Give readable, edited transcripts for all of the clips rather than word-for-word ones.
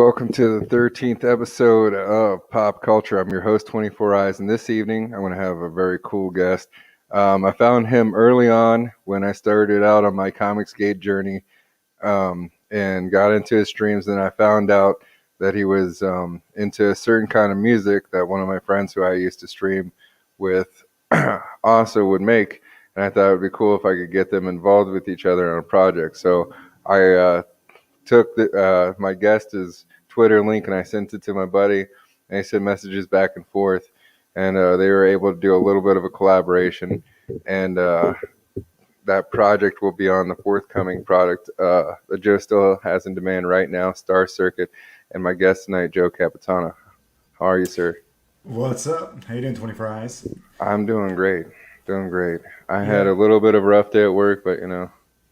welcome to the 13th episode of Pop Culture. I'm your host, 24 Eyes, and this evening I'm going to have a very cool guest. I found him early on when I started out on my Comicsgate journey and got into his streams. Then I found out that he was into a certain kind of music that one of my friends who I used to stream with also would make. And I thought it would be cool if I could get them involved with each other on a project. So I took my guest's Twitter link and I sent it to my buddy, and he sent messages back and forth, and they were able to do a little bit of a collaboration, and that project will be on the forthcoming product that Joe still has in demand right now, Star Circuit, and my guest tonight, Joe Catapano. How are you, sir? What's up? How you doing, 24 Eyes? I'm doing great, doing great. I had Yeah. a little bit of a rough day at work, but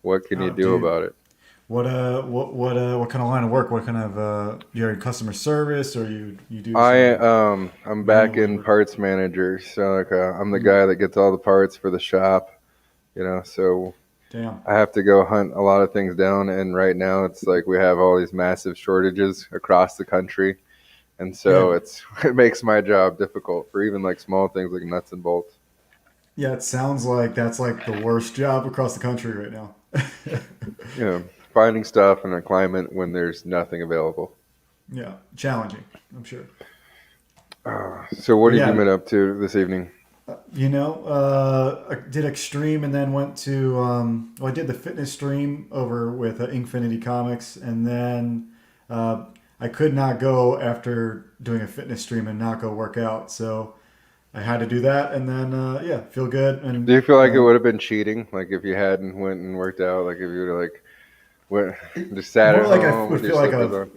what can you Oh, do dude. about it? What kind of line of work? What kind of you're in customer service, or you do I some I'm back manual in labor? parts manager, so like I'm the Mm, guy that gets all the parts for the shop, so damn. I have to go hunt a lot of things down, and right now it's like we have all these massive shortages across the country, and so Yeah. it's it makes my job difficult for even like small things like nuts and bolts. Yeah. It sounds like that's like the worst job across the country right now. Finding stuff in a climate when there's nothing available. Yeah. Challenging, I'm sure. So what But have you yeah, been up to this evening? I did Extreme and then went to I did the fitness stream over with Infinity Comics, and then uh, I could not go after doing a fitness stream and not go work out, so I had to do that, and then yeah, feel good. Do And you feel like it would have been cheating, like if you hadn't went and worked out, like if you would have like went just sat more at like I home would with your feel like slippers on?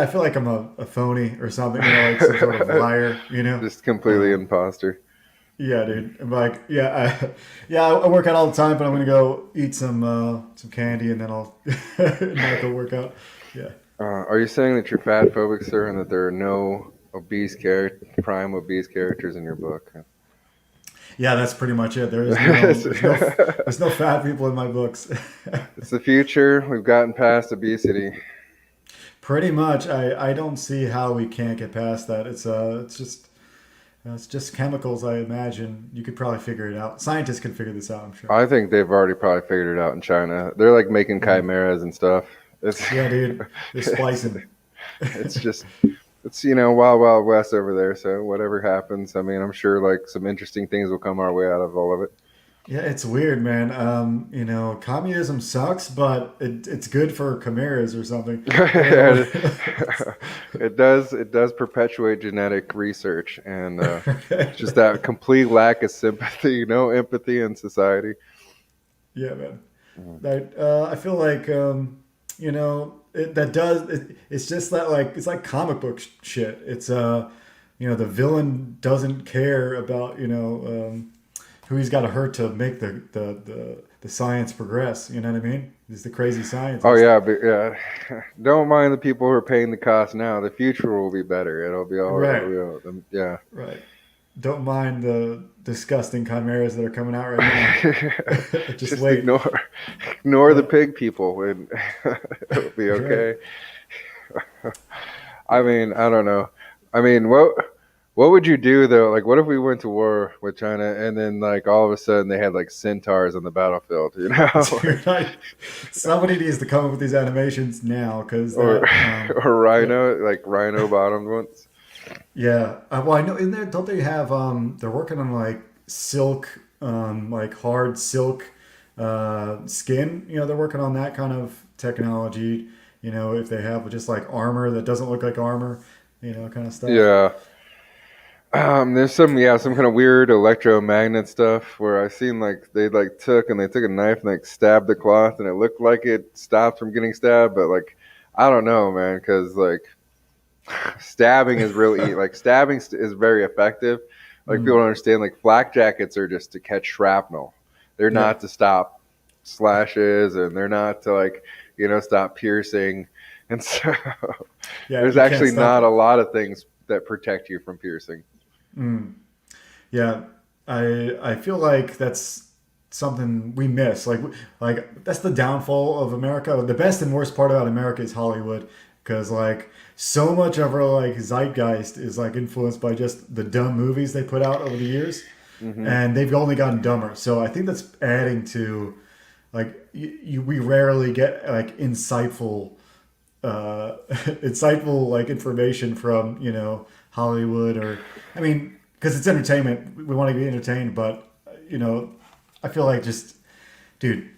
I feel like I'm a phony or something, like some sort of liar. Just completely Um, imposter. Yeah, dude. I'm like, I work out all the time, but I'm gonna go eat some candy and then I'll not go work out. Yeah, Are you saying that you're fat phobic, sir, and that there are no prime obese characters in your book? yeah, that's pretty much it. it's, there's no fat people in my books. it's the future. We've gotten past obesity. Pretty much, I don't see how we can't get past that. It's just chemicals. I imagine you could probably figure it out. Scientists can figure this out, I'm sure. I think they've already probably figured it out in China. They're like making Mm. chimeras and stuff. It's Yeah, dude, they're it's splicing. it's just it's wild wild west over there. So whatever happens, I mean, I'm sure like some interesting things will come our way out of all of it. Yeah, it's weird, man. Communism sucks, but it's good for chimeras or something. I don't know what it, it's, it does perpetuate genetic research, and right, just right. that complete lack of sympathy, no empathy in society. Yeah, man. Mm. I feel like it's just that, like, it's like comic book shit. It's the villain doesn't care about who he's got to hurt to make the science progress. You know what I mean? He's the crazy Oh scientist. yeah, but yeah, don't mind the people who are paying the cost now. The future will be better. It'll be all. Right. Yeah. Right. Don't mind the disgusting chimeras that are coming out right now. Just Just wait. ignore the Yeah. pig people, and it'll be Right. okay. I mean, I don't know. I mean, what would you do though? Like, what if we went to war with China and then like all of a sudden they had like centaurs on the battlefield? Dude, somebody needs to come up with these animations now, because or that or that rhino, like rhino bottomed ones. yeah. Well, I know in there, don't they have they're working on like silk, like hard silk skin. They're working on that kind of technology. If they have just like armor that doesn't look like armor, kind of stuff. Yeah. There's some kind of weird electromagnet stuff where I seen like they took a knife and like stabbed the cloth and it looked like it stopped from getting stabbed, but like I don't know, man, because like stabbing is really like is very effective. Like people Mm, don't understand, like flak jackets are just to catch shrapnel. They're yeah. not to stop slashes, and they're not to like stop piercing. And so Yeah, there's you can't actually stop not it. a lot of things that protect you from piercing. Mm. Yeah, I feel like that's something we miss. Like that's the downfall of America. The best and worst part about America is Hollywood, because like so much of our like zeitgeist is like influenced by just the dumb movies they put out over the years, Hmm. and they've only gotten dumber. So I think that's adding to like we rarely get like insightful insightful like information from Hollywood, or I mean, because it's entertainment, we want to be entertained, but you know I feel like just dude,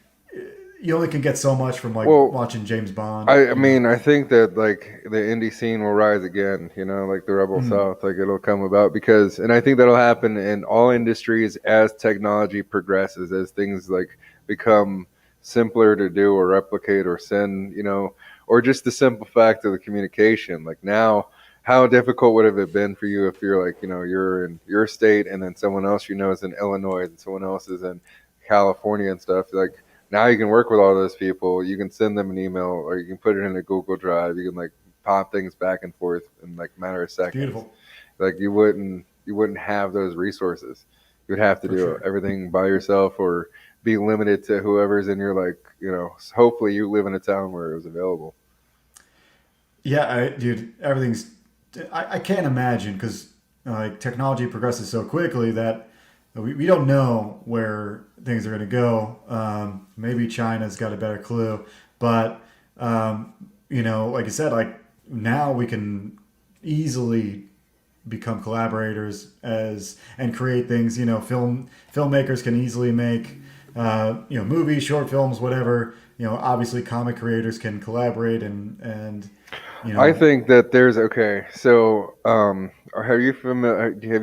you only can get so much from like Well, watching James Bond, I mean, I think that like the indie scene will rise again, like the Rebel Mm, South, like it'll come about because, and I think that'll happen in all industries as technology progresses, as things like become simpler to do or replicate or send, or just the simple fact of the communication. Like now, how difficult would have it been for you if you're like, you're in your state and then someone else is in Illinois and someone else is in California and stuff. Like now you can work with all those people. You can send them an email or you can put it in a Google Drive. You can like pop things back and forth in like a matter of it's seconds. beautiful Like you wouldn't have those resources. You would have to for do sure. everything by yourself or be limited to whoever's in your like, hopefully you live in a town where it was available. Yeah, dude, everything's. I can't imagine because like technology progresses so quickly that we don't know where things are going to go. Maybe China's got a better clue, but like I said, like now we can easily become collaborators as and create things. Filmmakers can easily make movies, short films, whatever. Obviously, comic creators can collaborate and you I know think that there's okay. So, have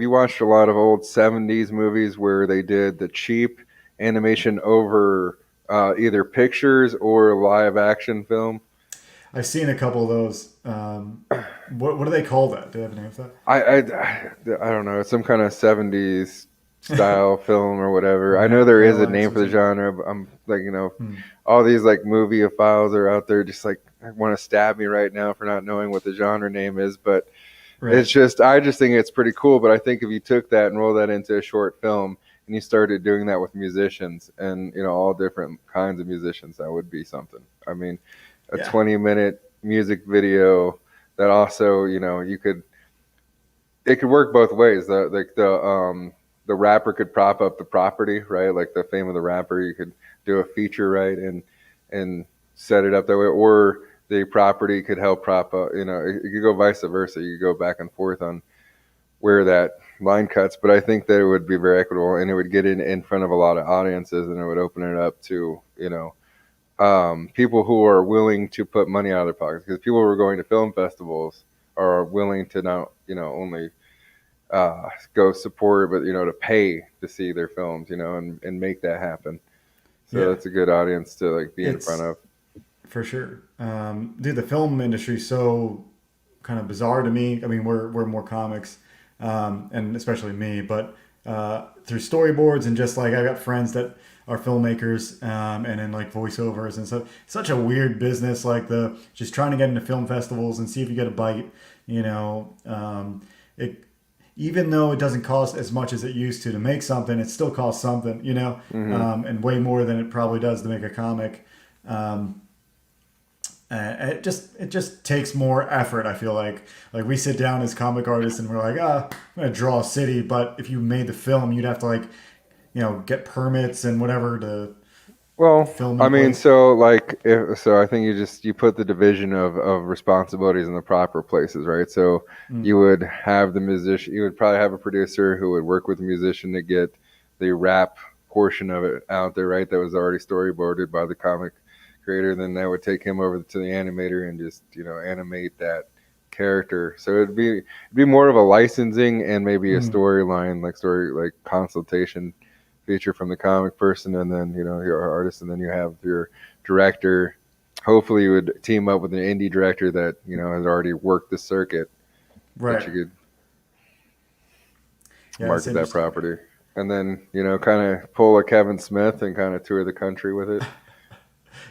you watched a lot of old '70s movies where they did the cheap animation over either pictures or live action film? I've seen a couple of those. What do they call that? Do they have a name for I don't know. It's some kind of '70s that? style film or whatever. I know there is a Parallax name or for the something. genre, but I'm like, Hmm. all these like movie-ophiles are out there just like want to stab me right now for not knowing what the genre name is, but Right. it's just I just think it's pretty cool. But I think if you took that and rolled that into a short film and you started doing that with musicians and all different kinds of musicians, that would be something. I mean, a Yeah. 20-minute music video that also you could it could work both ways. The rapper could prop up the property, right? Like the fame of the rapper, you could do a feature, right, and set it up that way, or the property could help prop up. It could go vice versa. You could go back and forth on where that line cuts. But I think that it would be very equitable, and it would get in front of a lot of audiences, and it would open it up to people who are willing to put money out of their pockets because people who are going to film festivals are willing to not only go support, but to pay to see their films, and make that happen. So Yeah. that's a good audience to like be in front It's of. for sure. Dude, the film industry is so kind of bizarre to me. I mean, we're more comics, and especially me, but through storyboards and just like I got friends that are filmmakers, and then like voiceovers and stuff. Such a weird business, like the just trying to get into film festivals and see if you get a bite. It even though it doesn't cost as much as it used to make something, it still costs something, Hmm. and way more than it probably does to make a comic. Um, it just takes more effort. I feel like we sit down as comic artists and we're like, I'm gonna draw a city, but if you made the film, you'd have to like get permits and whatever to Well, film in I a mean, place. so like, so I think you put the division of responsibilities in the proper places, right? So Mm, you would have the musician, you would probably have a producer who would work with the musician to get the rap portion of it out there, right? That was already storyboarded by the comic creator. Then that would take him over to the animator and just animate that character. So it'd be more of a licensing and maybe a mm, storyline, like story like consultation feature from the comic person, and then your artist, and then you have your director. Hopefully, you would team up with an indie director that has already worked the circuit that right. you could Yeah, that's market that interesting. property, and then kind of pull a Kevin Smith and kind of tour the country with it.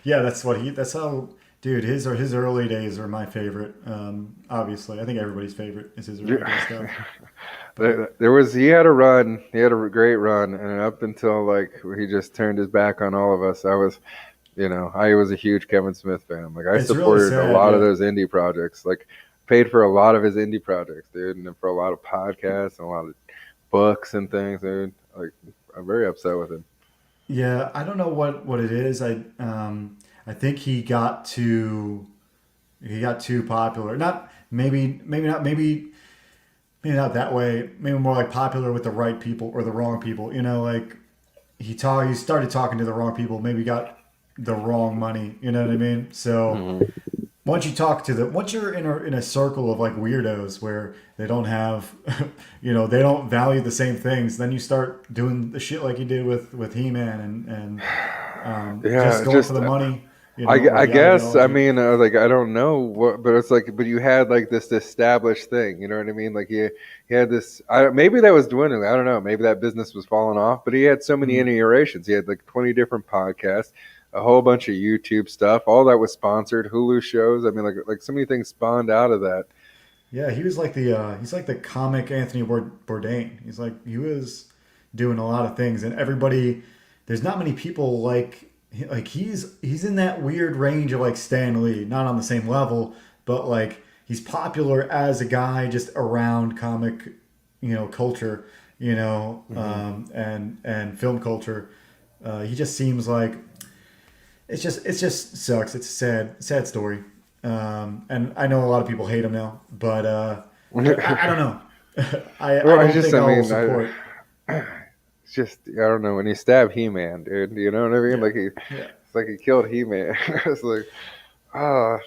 Yeah, that's what he. That's how, dude. His early days are my favorite. Obviously, I think everybody's favorite is his early day stuff. But He had a run. He had a great run, and up until like he just turned his back on all of us, I was a huge Kevin Smith fan. Like I it's really supported a sad. lot of Yeah. those indie projects. Like paid for a lot of his indie projects, dude, and for a lot of podcasts and a lot of books and things, dude. Like, I'm very upset with him. Yeah, I don't know what it is. I think he got too popular. Not maybe maybe not maybe maybe not that way. Maybe more like popular with the right people or the wrong people. You know, like he started talking to the wrong people. Maybe got the wrong money. You know what I mean? So Hmm. once you're in a circle of like weirdos where they don't have they don't value the same things, then you start doing the shit like you did with He-Man and just Yeah, going for just the money, or I the guess I ideology. mean like I don't know what, but it's like but you had like this established thing, you know what I mean? Like he had this. Maybe that was dwindling. I don't know. Maybe that business was falling off. But he had so many Mm. iterations. He had like 20 different podcasts, a whole bunch of YouTube stuff. All that was sponsored. Hulu shows. I mean, like so many things spawned out of that. Yeah, he was like he's like the comic Anthony Bourdain. He was doing a lot of things, and everybody. There's not many people like he's in that weird range of like Stan Lee, not on the same level, but like he's popular as a guy just around comic, culture, Hmm. and film culture. He just seems like it just sucks. It's a sad story. And I know a lot of people hate him now, but I don't know. I Well, don't think I I'll mean, support. it's just I don't know when he stabbed He-Man, dude. You know what I mean? Yeah, Like yeah. it's like he killed He-Man. It's like ah,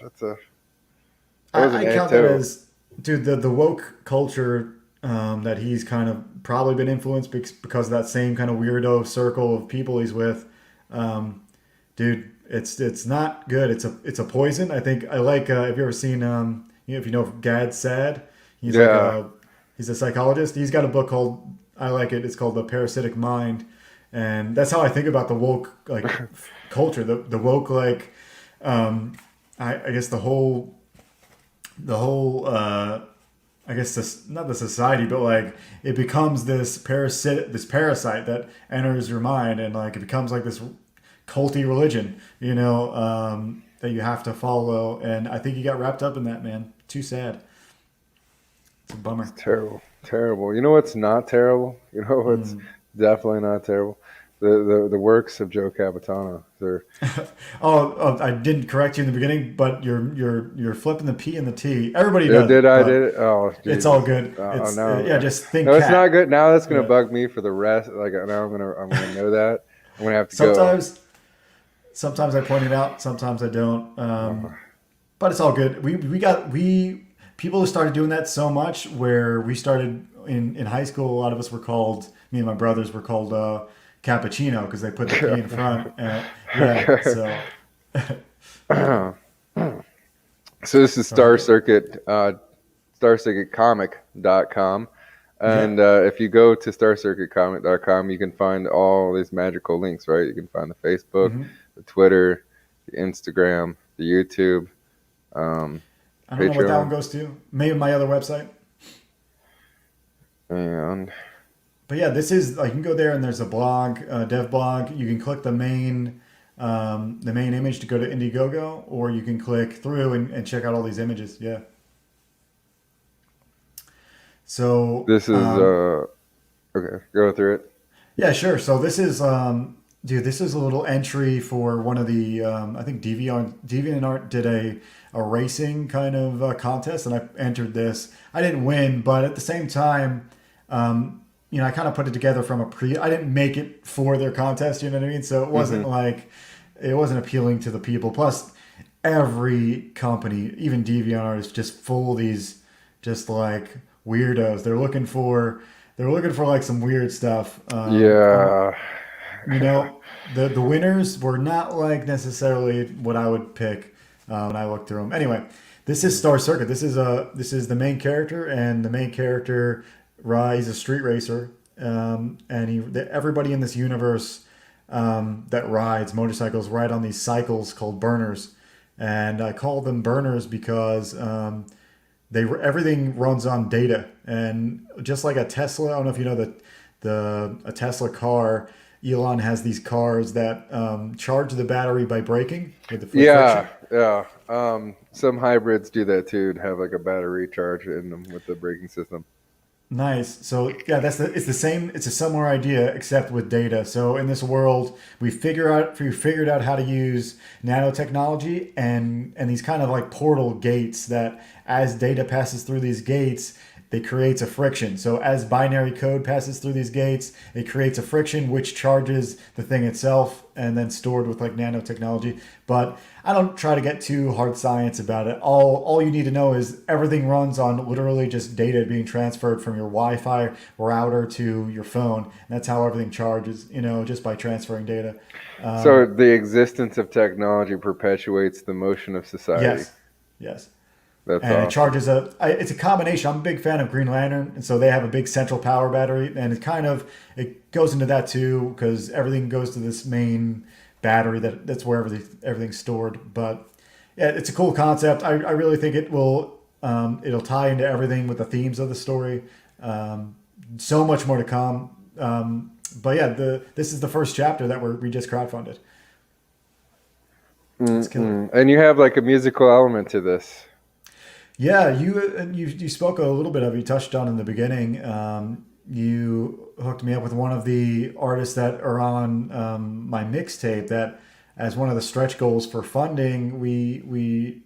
that was an I count that Anto. as, dude, the woke culture that he's kind of probably been influenced because of that same kind of weirdo circle of people he's with. Um, Dude, it's not good. It's a poison. I think I like. Have you ever seen? If you know Gad Sad, he's like Yeah. a he's a psychologist. He's got a book called I like it. It's called The Parasitic Mind, and that's how I think about the woke culture. The woke I guess the whole I guess not the society, but like it becomes this parasite that enters your mind, and like it becomes like this culty religion, that you have to follow. And I think he got wrapped up in that, man. Too sad. It's a It's bummer. terrible, terrible. You know what's not terrible? You know what's Mm. definitely not terrible? The works of Joe Capitano. They're I didn't correct you in the beginning, but you're flipping the P and the T. Everybody yeah, does did it, I but did it? Oh it's all Jesus! good. Oh It's no, yeah, just think no, it's not cat. good. Now that's gonna Yeah. bug me for the rest. Like now I'm gonna know that. I'm gonna have to go. Sometimes I point it out. Sometimes I don't. Uh, But it's all good. We people who started doing that so much where we started in high school. A lot of us were called. Me and my brothers were called cappuccino because they put the P in front. Yeah. okay. So So this is all Star good. Circuit, StarCircuitComic.com. Yeah. And if you go to StarCircuitComic.com, you can find all these magical links, right? You can find the Facebook, Hmm. the Twitter, the Instagram, the YouTube, um, I don't know what that one Patreon, goes to. Maybe my other website. and But yeah, this is like you can go there and there's a blog, dev blog. You can click the main image to go to IndieGoGo, or you can click through and check out all these images. Yeah. So this is okay. Go through it. yeah, sure. So this is dude, this is a little entry for one of the I think DeviantArt did a racing kind of contest, and I entered this. I didn't win, but at the same time, I kind of put it together from a pre. I didn't make it for their contest. You know what I mean? So Hmm. it wasn't appealing to the people. Plus, every company, even DeviantArt, is just full of these just like weirdos. They're looking for like some weird stuff. Yeah. The winners were not like necessarily what I would pick when I looked through them. Anyway, this is Star Circuit. This is the main character, and the main character, he's a street racer, and everybody in this universe that rides motorcycles ride on these cycles called burners, and I call them burners because everything runs on data, and just like a Tesla. I don't know if you know that a Tesla car. Elon has these cars that charge the battery by braking with Yeah. friction. Yeah. Some hybrids do that too, to have like a battery charge in them with the braking system. Nice. So yeah, it's the same. It's a similar idea except with data. So in this world, we figured out how to use nanotechnology and these kind of like portal gates that as data passes through these gates, it creates a friction. So as binary code passes through these gates, it creates a friction which charges the thing itself and then stored with like nanotechnology. But I don't try to get too hard science about it. All you need to know is everything runs on literally just data being transferred from your Wi-Fi router to your phone. And that's how everything charges, just by transferring data. So the existence of technology perpetuates the motion of society. Yes, yes. That's And it awesome. charges it's a combination. I'm a big fan of Green Lantern, and so they have a big central power battery, and it goes into that too because everything goes to this main battery that's where everything's stored. But yeah, it's a cool concept. I really think it'll tie into everything with the themes of the story. So much more to come. But yeah, this is the first chapter that we just crowdfunded. It's killer. And you have like a musical element to this. Yeah, you spoke a little bit of. You touched on in the beginning. You hooked me up with one of the artists that are on my mixtape. That as one of the stretch goals for funding, we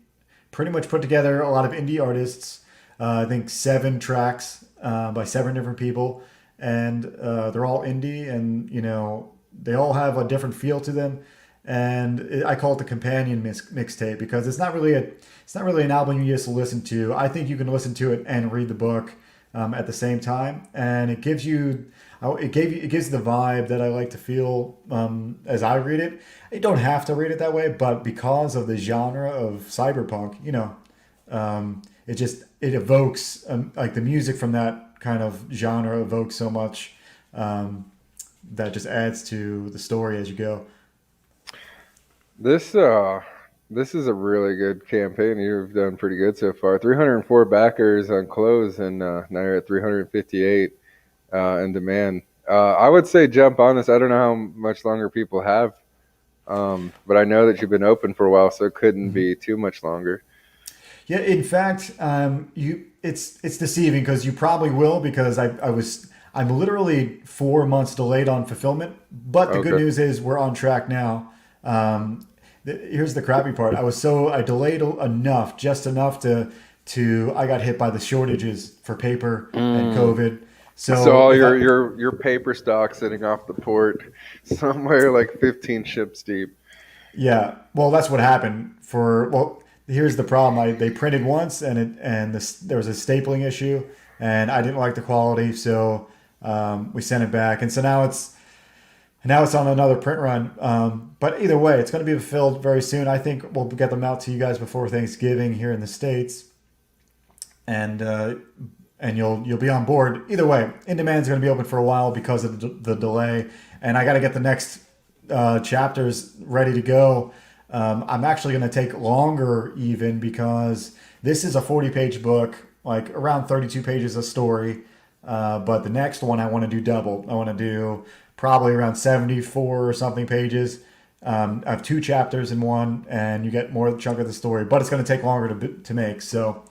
pretty much put together a lot of indie artists. I think 7 tracks by 7 different people, and they're all indie, and they all have a different feel to them. And I call it the companion mixtape because it's not really an album you just listen to. I think you can listen to it and read the book at the same time, and it gives the vibe that I like to feel as I read it. I don't have to read it that way, but because of the genre of cyberpunk, it evokes like the music from that kind of genre evokes so much that just adds to the story as you go. This this is a really good campaign. You've done pretty good so far. 304 backers on close, and now you're at 358 in demand. I would say jump on this. I don't know how much longer people have, but I know that you've been open for a while, so it couldn't Mhm. be too much longer. Yeah, in fact, it's deceiving because you probably will because I'm literally 4 months delayed on fulfillment. But the good Okay. news is we're on track now. Here's the crappy part. I delayed enough, just enough to I got hit by the shortages for paper and Mm. COVID. So So all if I your paper stock sitting off the port somewhere like 15 ships deep. Yeah, well, that's what happened. Here's the problem. They printed once, there was a stapling issue, and I didn't like the quality, so we sent it back, and so now it's on another print run. But either way, it's going to be fulfilled very soon. I think we'll get them out to you guys before Thanksgiving here in the states, and you'll be on board. Either way, In Demand's going to be open for a while because of the delay, and I got to get the next chapters ready to go. I'm actually going to take longer even because this is a 40-page book, like around 32 pages of story. But the next one I want to do double. I want to do probably around 74 or something pages. I have 2 chapters in one, and you get more chunk of the story, but it's going to take longer to make. So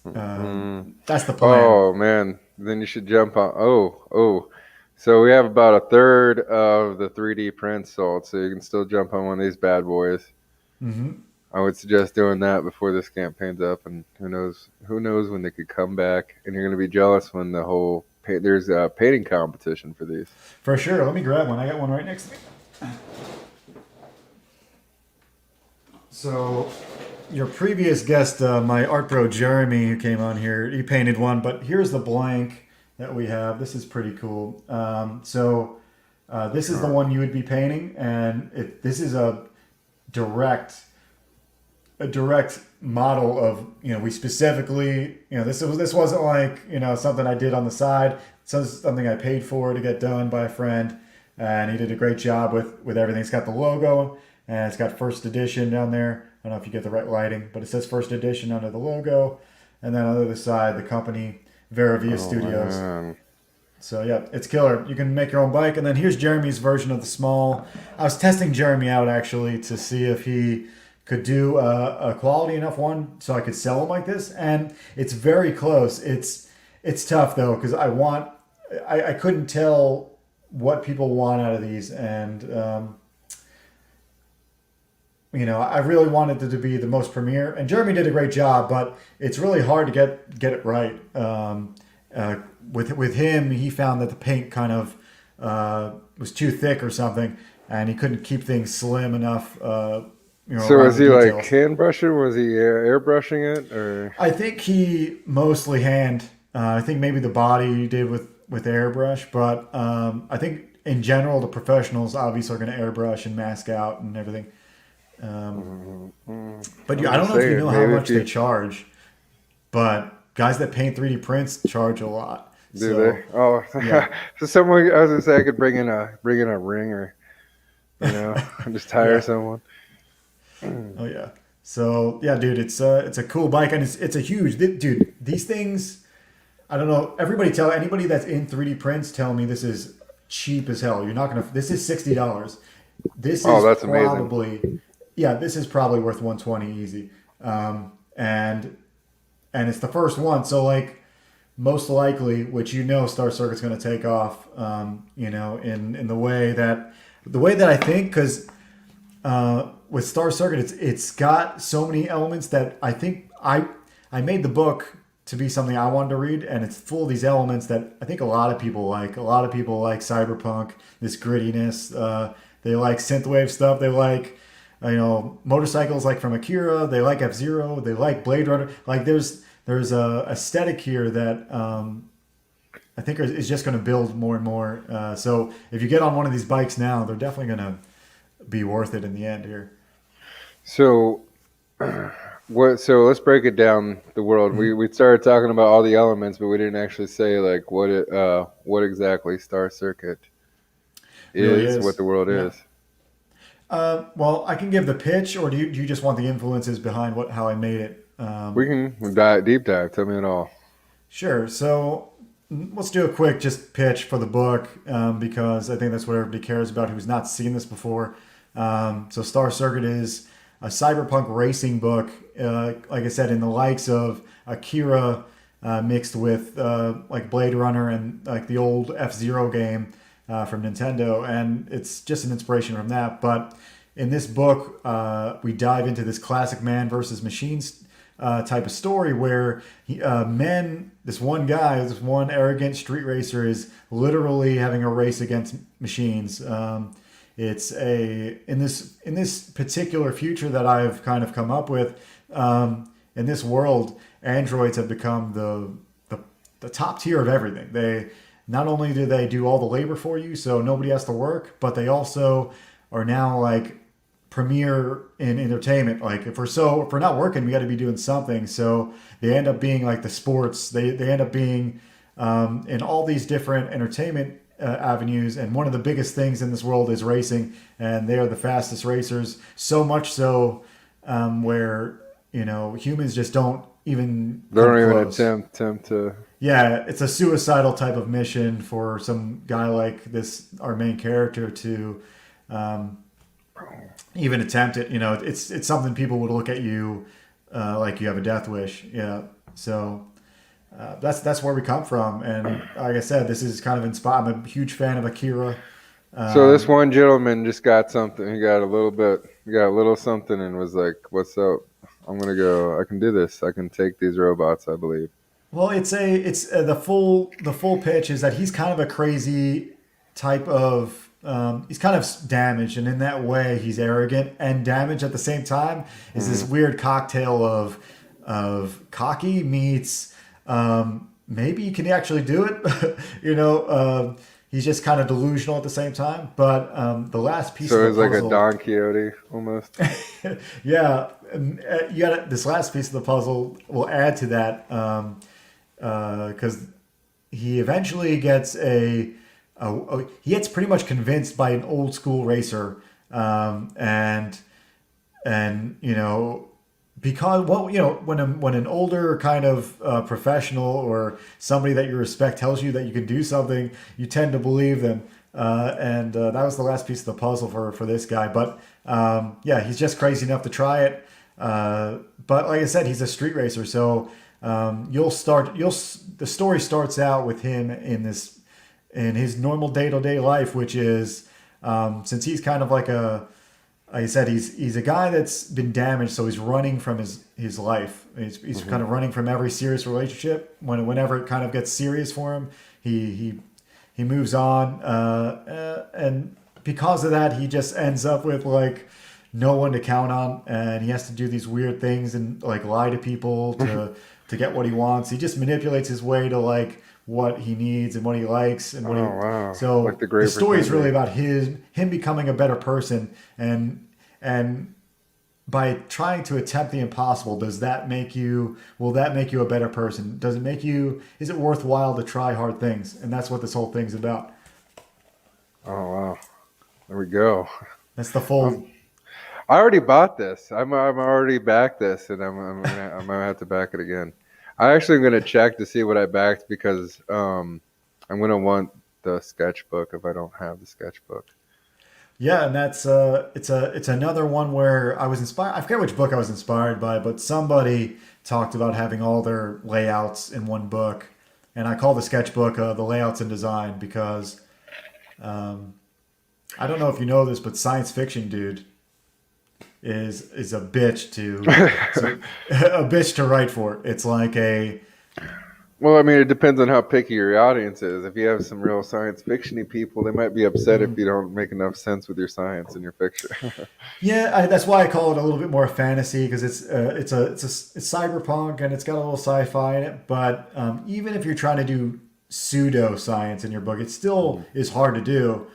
Mm. that's the plan. Oh man, then you should jump on. Oh. So we have about a third of the 3D print sold, so you can still jump on one of these bad boys. Hmm. I would suggest doing that before this campaign's up, and who knows when they could come back. And you're gonna be jealous when there's a painting competition for these. For sure. Let me grab one. I got one right next to me. So your previous guest, my art bro Jeremy, who came on here, he painted one. But here's the blank that we have. This is pretty cool. This is the Oh, one you would be painting, and this is direct a direct model of we specifically this wasn't like something I did on the side. It's something I paid for to get done by a friend, and he did a great job with everything. It's got the logo and it's got first edition down there. I don't know if you get the right lighting, but it says first edition under the logo, and then on the other side the company Vera oh Studios. man. So yeah, it's killer. You can make your own bike, and then here's Jeremy's version of the small. I was testing Jeremy out actually to see if he could do a quality enough one so I could sell them like this, and it's very close. It's tough though because I couldn't tell what people want out of these, and I really wanted it to be the most premier. And Jeremy did a great job, but it's really hard to get it right. Uh, with him, he found that the paint kind of was too thick or something, and he couldn't keep things slim enough. So Around was the he like details. hand brushing? Was he airbrushing it, or? I think he mostly hand. I think maybe the body he did with airbrush, but I think in general the professionals obviously are going to airbrush and mask out and everything. Um, but I'm I don't just know if you saying, know how maybe if much they you charge, but guys that paint 3D prints charge a lot. do they. So Oh, yeah, so someone I was gonna say I could bring in a ring or just hire yeah, someone. oh yeah. So yeah, dude, it's a cool bike and it's a huge dude. These things, I don't know. Anybody that's in 3D prints tell me this is cheap as hell. You're not gonna. This is $60. This Oh, is that's amazing. probably, yeah, this is probably worth 120 easy. And it's the first one, so like most likely, which Star Circuit's going to take off. In the way that I think, because with Star Circuit, it's got so many elements that I think I made the book to be something I wanted to read, and it's full of these elements that I think a lot of people like. A lot of people like cyberpunk, this grittiness. They like synthwave stuff. They like motorcycles like from Akira. They like F Zero. They like Blade Runner. Like there's a aesthetic here that I think is just going to build more and more. So if you get on one of these bikes now, they're definitely going to be worth it in the end here. So what? So let's break it down. The world. We Mhm. we started talking about all the elements, but we didn't actually say like what exactly Star Circuit Really is, what is. the world Yeah. is. Well, I can give the pitch, or do you just want the influences behind how I made it? We can dive deep dive. Tell me it all. Sure. So let's do a quick just pitch for the book because I think that's what everybody cares about who's not seen this before. So Star Circuit is a cyberpunk racing book, like I said, in the likes of Akira mixed with like Blade Runner and like the old F Zero game from Nintendo, and it's just an inspiration from that. But in this book, we dive into this classic man versus machines type of story where this one guy, this one arrogant street racer, is literally having a race against machines. It's a in this particular future that I've kind of come up with. In this world, androids have become the top tier of everything. They not only do they do all the labor for you, so nobody has to work, but they also are now like premier in entertainment. Like if we're not working, we got to be doing something. So they end up being like the sports. They end up being in all these different entertainment avenues. And one of the biggest things in this world is racing, and they are the fastest racers. So much so where humans just don't even They come don't even close. attempt to. Yeah, it's a suicidal type of mission for some guy like this, our main character, to um, even attempt it. It's something people would look at you like you have a death wish. Yeah, so that's where we come from. And like I said, this is kind of inspired. I'm a huge fan of Akira. So this Um, one gentleman just got something. He got a little bit. He got a little something and was like, "What's up? I'm gonna go. I can do this. I can take these robots. I believe." well, it's the full pitch is that he's kind of a crazy type of. He's kind of damaged, and in that way, he's arrogant and damaged at the same time. Is this Mm. weird cocktail of cocky meets maybe he can actually do it. He's just kind of delusional at the same time. But the last piece of So the he's like a puzzle, Don Quixote almost. yeah, and, you got this last piece of the puzzle will add to that because he eventually gets he gets pretty much convinced by an old school racer, and because when an older kind of professional or somebody that you respect tells you that you can do something, you tend to believe them. and that was the last piece of the puzzle for this guy. But yeah, he's just crazy enough to try it. But like I said, he's a street racer, so the story starts out with him in his normal day to day life, which is since he's kind of like I said, he's a guy that's been damaged, so he's running from his life. He's kind of running from every serious relationship. Whenever it kind of gets serious for him, he moves on, and because of that, he just ends up with like no one to count on, and he has to do these weird things and like lie to people to get what he wants. He just manipulates his way to like what he needs and what he likes and what he. Wow, like So the the Great story is really Pretender. about him becoming a better person, and by trying to attempt the impossible, will that make you a better person? Does it make you, is it worthwhile to try hard things? And that's what this whole thing's about. Oh wow, there we go. That's the full. Um, I already bought this. I'm already backed this, and I'm gonna have to back it again. I actually am gonna check to see what I backed because I'm gonna want the sketchbook if I don't have the sketchbook. Yeah, and that's it's another one where I was inspired. I forget which book I was inspired by, but somebody talked about having all their layouts in one book, and I call the sketchbook the layouts and design because um, I don't know if you know this, but science fiction dude is a bitch to a bitch to write for. It's like a Well, I mean, it depends on how picky your audience is. If you have some real science fictiony people, they might be upset if you don't make enough sense with your science in your picture. yeah. That's why I call it a little bit more fantasy because it's cyberpunk and it's got a little sci-fi in it. But even if you're trying to do pseudo science in your book, it still is hard to do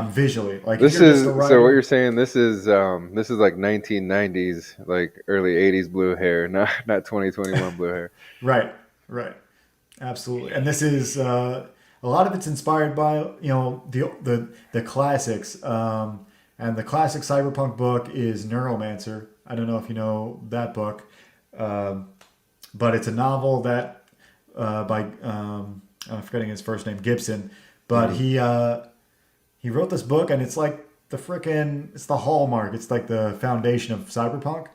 visually. Like if This you're just a is so what you're writer, saying. This is like 1990s, like early 80s blue hair, not 2021 blue hair. right, right. Absolutely, and this is a lot of it's inspired by the classics. And the classic cyberpunk book is Neuromancer. I don't know if you know that book, um, but it's a novel that by I'm forgetting his first name, Gibson. But Hmm. he wrote this book, and it's like it's the hallmark. It's like the foundation of cyberpunk.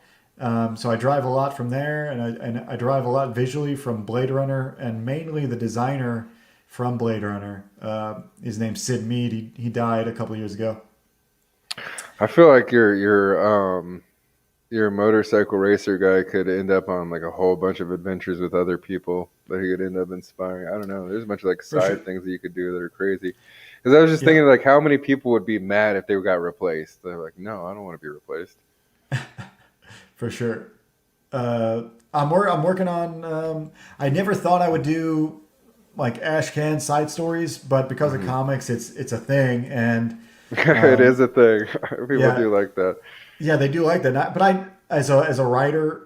So I drive a lot from there, and I drive a lot visually from Blade Runner, and mainly the designer from Blade Runner. His name's Sid Mead. He died a couple years ago. I feel like your motorcycle racer guy could end up on like a whole bunch of adventures with other people that he could end up inspiring. I don't know. There's a bunch of like For sure. side things that you could do that are crazy. Because I was just Yeah, thinking like how many people would be mad if they got replaced? They're like, no, I don't want to be replaced. for sure. I'm working on. I never thought I would do like Ashcan side stories, but because of Hmm. comics, it's a thing, and It is um, a thing. People yeah, do like that. yeah, they do like that. But I, as a writer,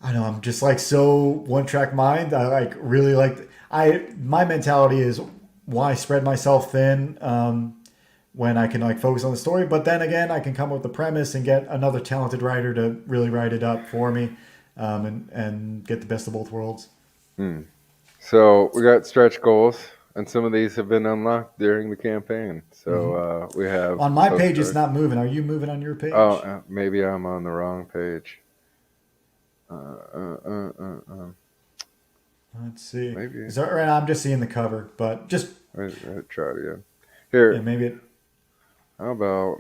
I know I'm just like so one track mind. I like really like my mentality is why spread myself thin when I can like focus on the story. But then again, I can come up with the premise and get another talented writer to really write it up for me, and get the best of both worlds. Hmm. So we got stretch goals, and some of these have been unlocked during the campaign. So Hmm. we have On my post page, it's start. not moving. Are you moving on your Oh, page? maybe I'm on the wrong page. Let's see. Maybe Is that right? I'm just seeing the cover, but just I try it again. yeah, Here, maybe it. how about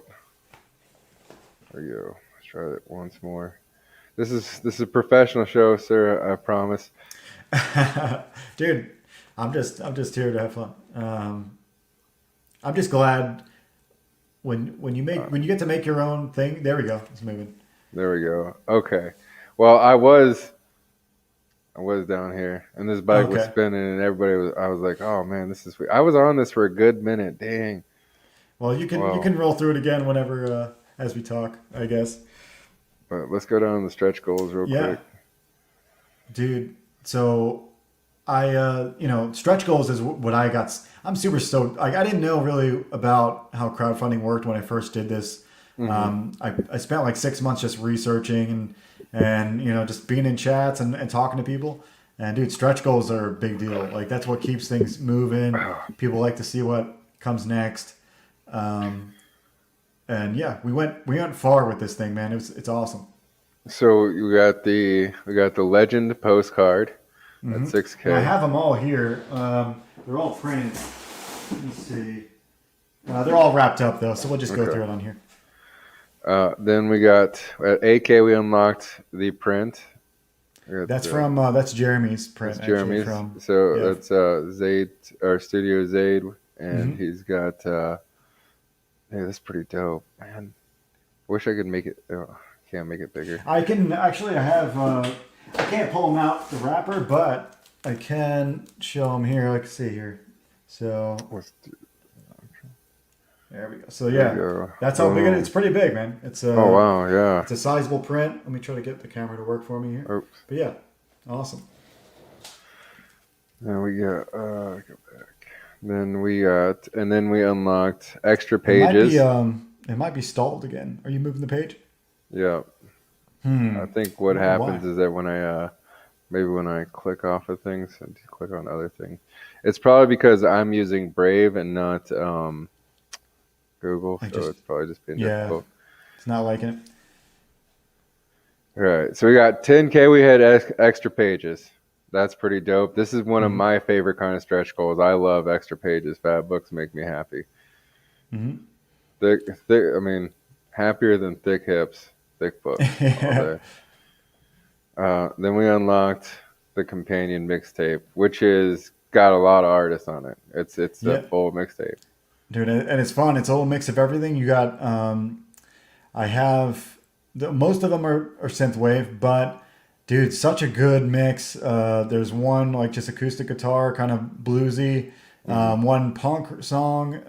there you go. Let's try it once more. This is a professional show, sir. I promise. Dude, I'm just here to have fun. I'm just glad when you get to make your own thing. There we go. It's moving. There we go. Okay. Well, I was down here, and this bike was Okay. spinning, and everybody was. I was like, "Oh man, this is." I was on this for a good minute. Dang. Well, you Well, can roll through it again whenever as we talk. I guess. but let's go down the stretch goals real Yeah, quick. dude. So stretch goals is what I got. I'm super stoked. Like I didn't know really about how crowdfunding worked when I first did this. Hmm. I spent like 6 months just researching and just being in chats and talking to people. And dude, stretch goals are a big deal. Like that's what keeps things moving. People like to see what comes next. Um, and yeah, we went far with this thing, man. It's awesome. So we got the Legend postcard at And I 6K. have them all here. They're all printed. Let me see. They're all wrapped up though, so we'll just go Okay. through it on here. Then we got at 8K we unlocked the print. We got That's Jeremy's that's print actually Jeremy's. from So yeah. that's Zaid or Studio Zaid, and he's got. Hey, that's pretty dope, man. Wish I could make it. Oh, can't make it bigger. I can actually I have I can't pull them out the wrapper, but I can show them here. I can see here. So Let's there we go. So there we yeah, go. that's how big it is. Boom. It's pretty big, man. It's Oh a wow, yeah. it's a sizable print. Let me try to get the camera to work for me here. Oops. But yeah, awesome. Then we got go back. And then we unlocked extra It might be pages. it might be stalled again. Are you moving the page? Yeah. I think what I wonder why. happens is that when I maybe when I click off of things and click on other things, it's probably because I'm using Brave and not Google, I so just it's probably just being yeah, difficult. it's not liking it. All right, so we got 10K. We had extra pages. That's pretty dope. This is one of my favorite kind of stretch goals. I love extra pages. Fat books make me happy. Thick. I mean, happier than thick hips, thick books all day. Then we unlocked the companion mixtape, which is got a lot of artists on it. It's a Yeah, full mixtape. dude, and it's fun. It's a whole mix of everything. You got I have most of them are synthwave, but dude, such a good mix. There's one like just acoustic guitar, kind of bluesy. One punk song,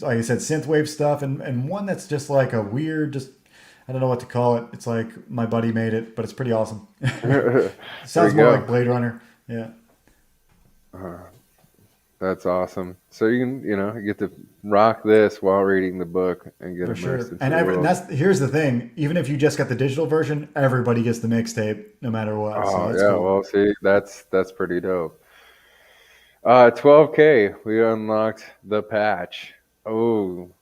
like I said, synthwave stuff, and one that's just like a weird, just I don't know what to call it. It's like my buddy made it, but it's pretty awesome. There Sounds we more go. like Blade Runner. Yeah, That's awesome. So you get to rock this while reading the book and get for immersed sure. into And the and world. that's here's the thing. Even if you just got the digital version, everybody gets the mixtape, no matter what. So Oh that's yeah, cool. well see, that's pretty dope. 12K, we unlocked the patch. Oh,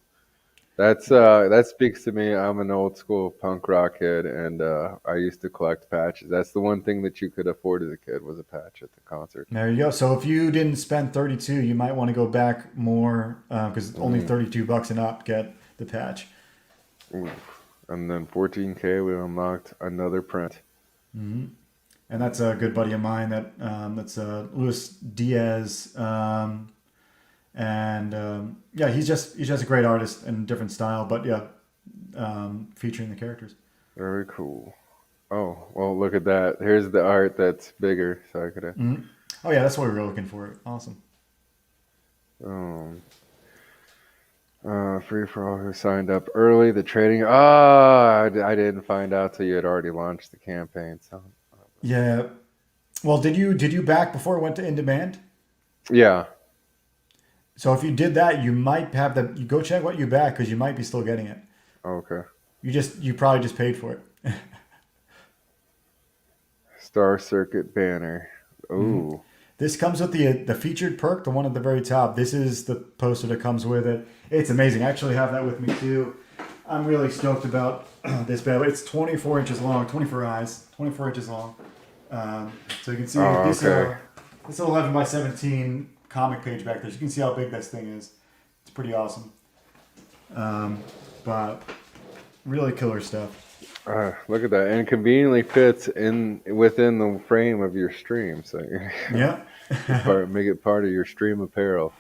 that speaks to me. I'm an old school punk rock kid, and I used to collect patches. That's the one thing that you could afford as a kid was a patch at the concert. There you go. So if you didn't spend 32, you might want to go back more because only Mm, 32 bucks and up get the patch. ooh. And then 14K, we unlocked another print. And that's a good buddy of mine. That's Luis Diaz, and yeah, he's just a great artist and different style. But yeah, featuring the characters. Very cool. Oh, well, look at that. Here's the art that's bigger, so I could have. Oh yeah, that's what we were looking for. Awesome. Um, free for all who signed up early. The trading. I didn't find out till you had already launched the campaign. So, Yeah. Well, did you back before it went to in demand? yeah. So if you did that, you might have the. You go check what you back because you might be still getting it. Okay. You probably just paid for it. Star Circuit banner. Ooh. This comes with the featured perk, the one at the very top. This is the poster that comes with it. It's amazing. I actually have that with me too. I'm really stoked about this bad boy. It's 24 inches long, 24 eyes, 24 inches long. So you can see Oh, okay. this 11 by 17 comic page back there. So you can see how big this thing is. It's pretty awesome. But really killer stuff. Look at that, and conveniently fits in within the frame of your stream. So Yeah. make it part of your stream apparel,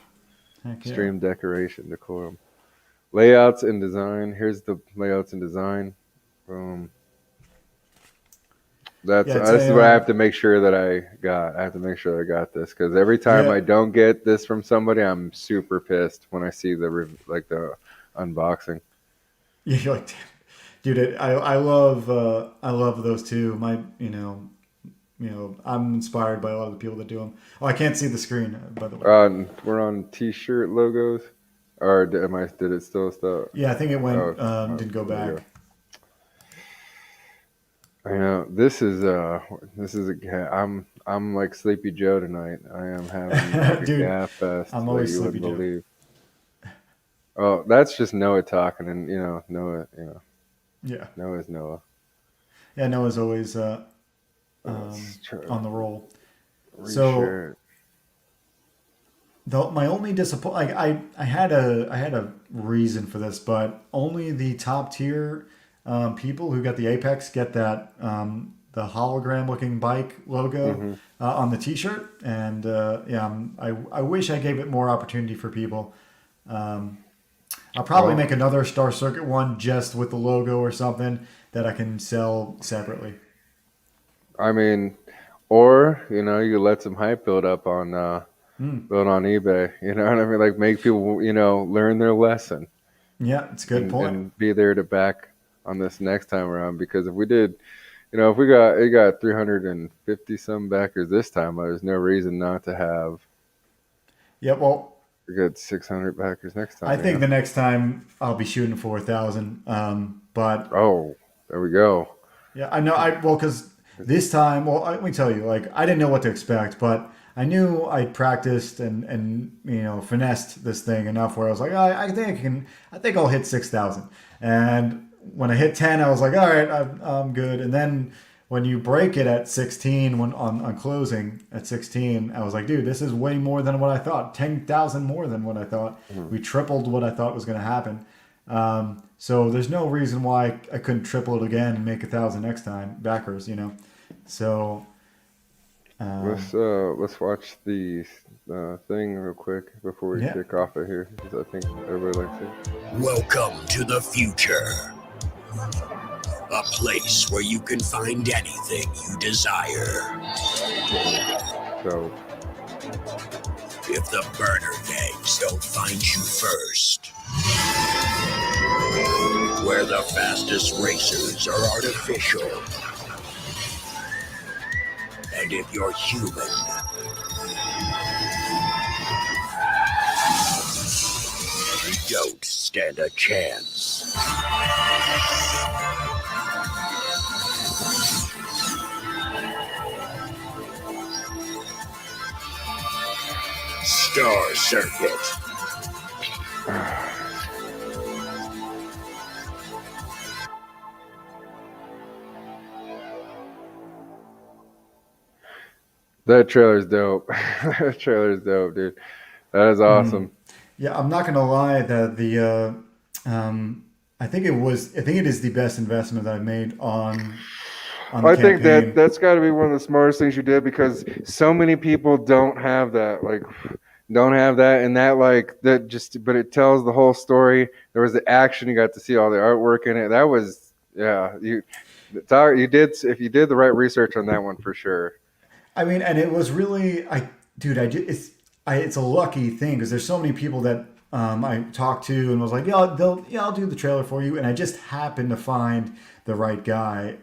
Heck yeah. stream decoration, decorum. Layouts and design. Here's the layouts and design. Boom. Yeah, it's This is a what I have to make sure that I got. I have to make sure I got this because every time yeah. I don't get this from somebody, I'm super pissed when I see the unboxing. You're like, dude, I love those two. I'm inspired by a lot of the people that do them. Oh, I can't see the screen, by the way. We're on T-shirt logos, or did it still start? Yeah, I think it went, Oh, didn't go there you back. go. I know this is a. I'm I'm like Sleepy Joe tonight. I am having like a Dude, gaff fest I'm like always you Sleepy wouldn't Joe. believe. Oh, that's just Noah talking, and Noah, Yeah. Noah's Noah. Yeah, Noah's always Let's try to on the roll. So reshare it. my only disappoint, like I had a reason for this, but only the top tier people who got the Apex get that the hologram looking bike logo Hmm. on the T-shirt, and yeah, I wish I gave it more opportunity for people. I'll probably make Well, another Star Circuit one just with the logo or something that I can sell separately. I mean, or you let some hype Hmm. build on eBay. You know what I mean? Like make people learn their lesson Yeah, it's a good and point. be there to back on this next time around. Because if we did, if we got it got 350 some backers this time, there's no reason not to have Yeah, well, a good 600 backers next I time. think the next time I'll be shooting for 1,000. But Oh, there we go. yeah, I know. Well, because this time, well, let me tell you, like I didn't know what to expect, but I knew I'd practiced and finessed this thing enough where I was like, I think I can. I think I'll hit 6,000. And when I hit 10, I was like, all right, I'm good. And then when you break it at 16, when on closing at 16, I was like, dude, this is way more than what I thought. 10,000 more than what I thought. Mhm. We tripled what I thought was going to happen. So there's no reason why I couldn't triple it again and make 1,000 next time, backers. So um, Let's watch the thing real quick before we yeah, kick off it here, because I think everybody likes it. Welcome to the future. A place where you can find anything you desire. So If the burner gangs don't find you first. Where the fastest racers are artificial. And if you're human, you don't stand a chance. Star Circuit. that trailer's dope. That trailer's dope, dude. That is mm, awesome. yeah, I'm not gonna lie that I think it is the best investment that I've made on the I think that campaign. that's got to be one of the smartest things you did, because so many people don't have that, like, don't have that, and that like that just, but it tells the whole story. There was the action, you got to see all the artwork in it. That was, yeah, you did, if you did the right research on that one for sure. I mean, and it was really dude, it's a lucky thing because there's so many people that I talked to and was like, yeah, I'll do the trailer for you, and I just happened to find the right guy,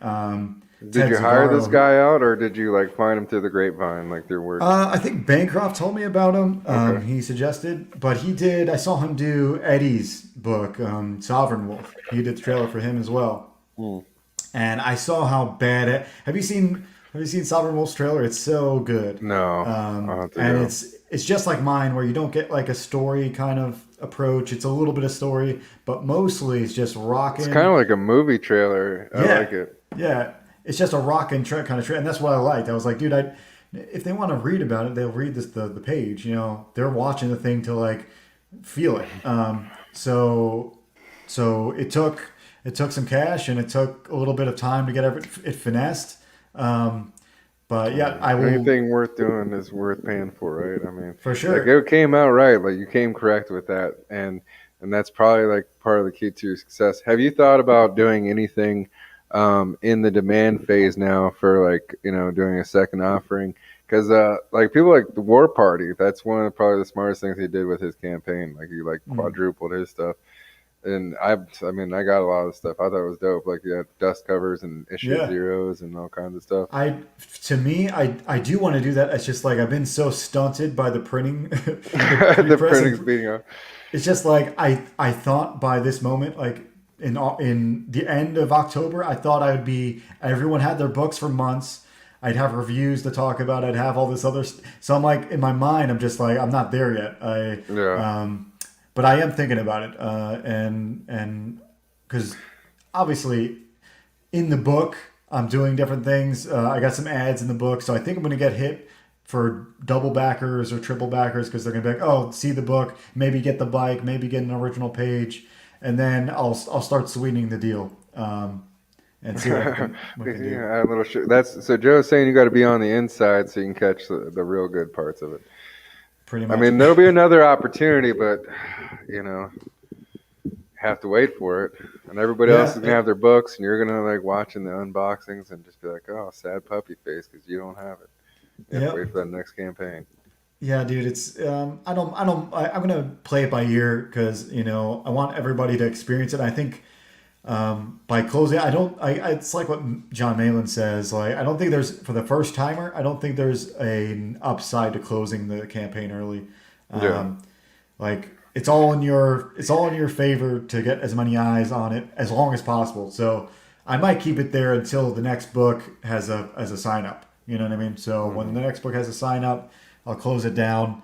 Did Ted you hire this Zagaro, who guy out, or did you like find him through the grapevine, like through work? I think Bancroft told me about him. Okay. He suggested, but he did. I saw him do Eddie's book, Sovereign Wolf. He did the trailer for him as well, Hmm. and I saw how bad it. Have you seen Sovereign Wolf's trailer? It's so good, No, I'll have to and go. it's just like mine, where you don't get like a story kind of approach. It's a little bit of story, but mostly it's just It's kind rocking. of like a movie trailer. I Yeah, like it. yeah. It's just a rock and kind of trend, and that's what I liked. I was like, dude, if they want to read about it, they'll read the page. They're watching the thing to like feel it. So it took some cash and it took a little bit of time to get it finessed. But yeah, I will Anything worth doing is worth paying for, right? I mean, for like sure. it came out right. Like you came correct with that, and that's probably like part of the key to your success. Have you thought about doing anything in the demand phase now for like doing a second offering? Because like people like the War Party, that's one of probably the smartest things he did with his campaign. Like he like Mm, quadrupled his stuff. And I mean, I got a lot of stuff. I thought it was dope. Like you had dust covers and issue yeah. zeros and all kinds of stuff. I to me, I do want to do that. It's just like I've been so stunted by the printing, the The press, and printing's beating off. it's just like I thought by this moment, like in the end of October, I thought I would be. Everyone had their books for months. I'd have reviews to talk about. I'd have all this other. So I'm like, in my mind, I'm just like, I'm not there yet. Yeah. But I am thinking about it, and because obviously in the book I'm doing different things. I got some ads in the book, so I think I'm going to get hit for double backers or triple backers because they're going to be like, oh, see the book, maybe get the bike, maybe get an original page, and then I'll start sweetening the deal. And see what we can do. Yeah, a little that's so Joe's saying you got to be on the inside so you can catch the real good parts of it. Pretty I much. mean, there'll be another opportunity, but you know, have to wait for it. And everybody else is Yeah, gonna have their books, and you're gonna like watching the unboxings and just be like, "Oh, sad puppy face," because you don't have it. You have to yep. wait for that next campaign. Yeah, dude. It's I'm gonna play it by ear because I want everybody to experience it. I think by closing, I don't. It's like what John Malin says. Like, I don't think there's for the first timer. I don't think there's an upside to closing the campaign early. Yeah. Um, like it's all in your favor to get as many eyes on it as long as possible. So I might keep it there until the next book has a sign up. You know what I mean? So when the next book has a sign up, I'll close it down.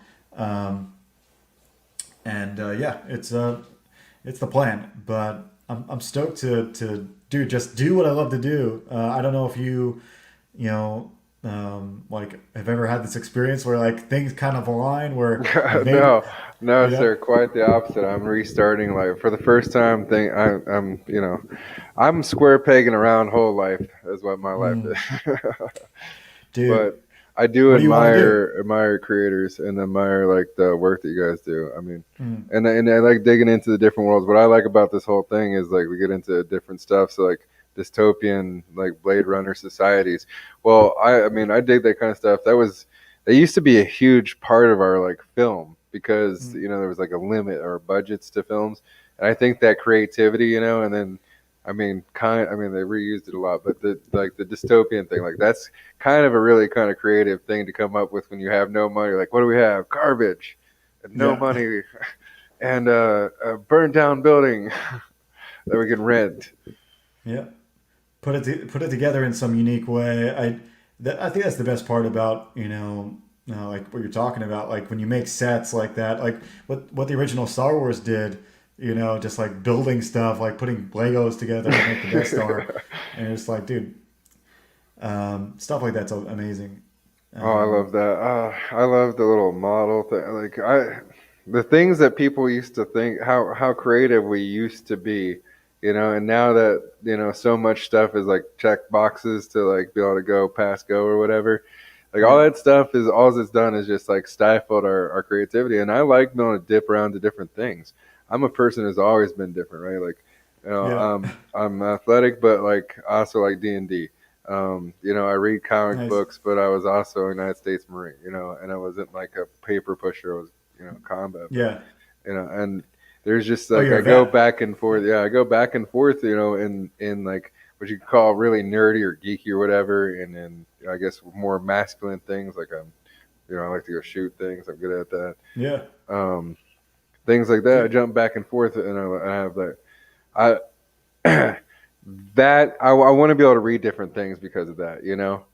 And yeah, it's the plan. But I'm stoked to do what I love to do. I don't know if you know like have ever had this experience where like things kind of align where like maybe No, no, you know sir. Quite the opposite. I'm restarting like for the first time. I'm I'm square pegging a round hole life is what my life mm, is. dude, But I do what do you want to do? admire creators and admire like the work that you guys do. I mean, Mm, and I like digging into the different worlds. What I like about this whole thing is like we get into different stuff. So like dystopian, like Blade Runner societies. Well, I mean I dig that kind of stuff. That used to be a huge part of our like film because mm, there was like a limit or budgets to films, and I think that creativity, and then. I mean, they reused it a lot, but the dystopian thing, like that's kind of a really kind of creative thing to come up with when you have no money. Like, what do we have? Garbage, and no yeah, money, and a burned down building that we can rent. yeah. Put it together in some unique way. I think that's the best part about like what you're talking about. Like when you make sets like that, like what the original Star Wars did. Just like building stuff, like putting Legos together to make the Death Star, and it's like, dude, stuff like that's amazing. Oh, I Um, love that. I love the little model thing. The things that people used to think, how creative we used to be, and now that, so much stuff is like check boxes to like be able to go pass go or whatever. Like all yeah, that stuff is all it's done is just like stifled our creativity. And I like being able to dip around to different things. I'm a person who's always been different, right? Like, yeah, I'm athletic, but like also like D&D. I read comic nice. books, but I was also a United States Marine, and I wasn't like a paper pusher. I was, combat, but, Yeah. and there's just Oh, like, you're I a go vet. back and forth. Yeah, I go back and forth, in like what you could call really nerdy or geeky or whatever. And then I guess more masculine things. Like I like to go shoot things. I'm good at that. Yeah, Um, Things like that. I dude. jump back and forth and I have that. I, I want to be able to read different things because of that.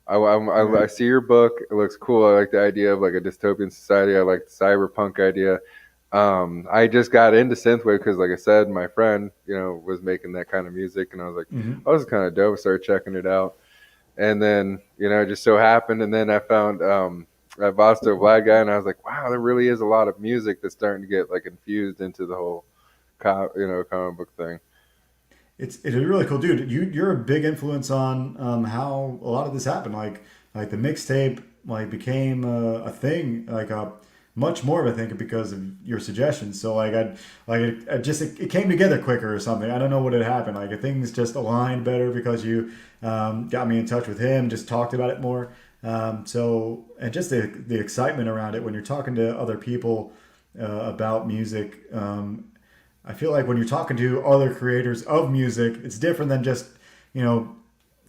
I Right. see your book. It looks cool. I like the idea of like a dystopian society. I like the cyberpunk idea. I just got into synthwave because, like I said, my friend, was making that kind of music, and I was like, Hmm. "Oh, this is kind of dope." I started checking it out, and then it just so happened, and then I found Vasto Vlad guy, and I was like, "Wow, there really is a lot of music that's starting to get like infused into the whole, comic book thing." It's really cool, dude. You're a big influence on how a lot of this happened. Like the mixtape like became a thing, like a much more of a thing because of your suggestions. So like it came together quicker or something. I don't know what had happened. Like things just aligned better because you got me in touch with him, just talked about it more. So and just the excitement around it when you're talking to other people about music. I feel like when you're talking to other creators of music, it's different than just, you know,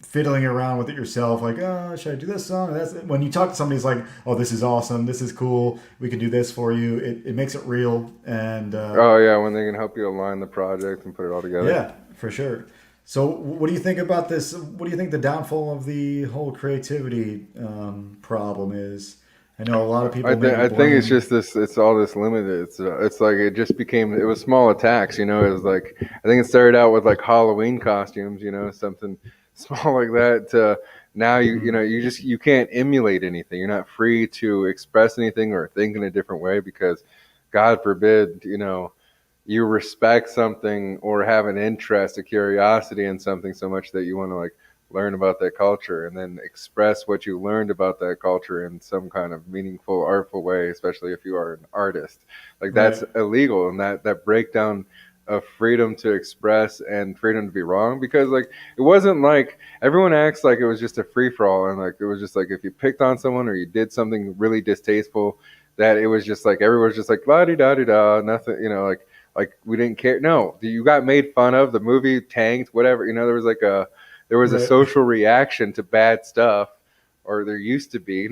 fiddling around with it yourself. Like, oh, should I do this song? That's when you talk to somebody, it's like, oh, this is awesome. This is cool. We can do this for you. It makes it real. And Oh yeah, when they can help you align the project and put it all together. yeah, for sure. So, what do you think about this? What do you think the downfall of the whole creativity problem is? I know a lot of people maybe I think it's blame. just this. It's all this limited. It's like it just became. It was small attacks. You know, it was like I think it started out with like Halloween costumes. You know, something small like that. To now you know Mhm. you can't emulate anything. You're not free to express anything or think in a different way because, God forbid, you know, you respect something or have an interest, a curiosity in something so much that you want to like learn about that culture and then express what you learned about that culture in some kind of meaningful, artful way, especially if you are an artist. Like that's Right, illegal, and that breakdown of freedom to express and freedom to be wrong because like it wasn't like everyone acts like it was just a free for all and like it was just like if you picked on someone or you did something really distasteful that it was just like everyone was just like la di da di da nothing, you know, like we didn't care. No, you got made fun of. The movie tanked. Whatever. You know, there was a right. social reaction to bad stuff, or there used to be.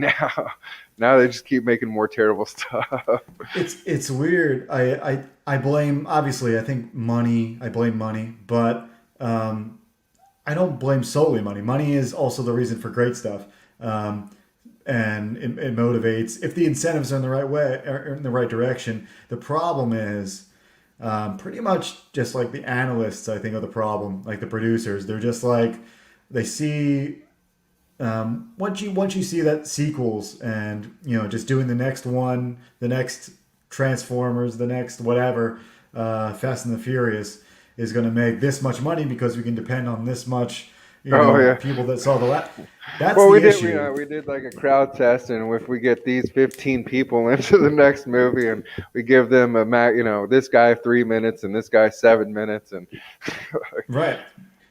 Now they just keep making more terrible stuff. It's weird. I blame, obviously. I think money. I blame money, but um, I don't blame solely money. Money is also the reason for great stuff. Um, and it motivates if the incentives are in the right way or in the right direction. The problem is pretty much just like the analysts. I think are the problem. Like the producers, they're just like they see once you see that sequels and just doing the next one, the next Transformers, the next whatever, Fast and the Furious is going to make this much money because we can depend on this much, Oh yeah. people that saw the last. That's Well, the issue. we did like a crowd test, and if we get these 15 people into the next movie, and we give them you know, this guy 3 minutes and this guy 7 minutes, and Right.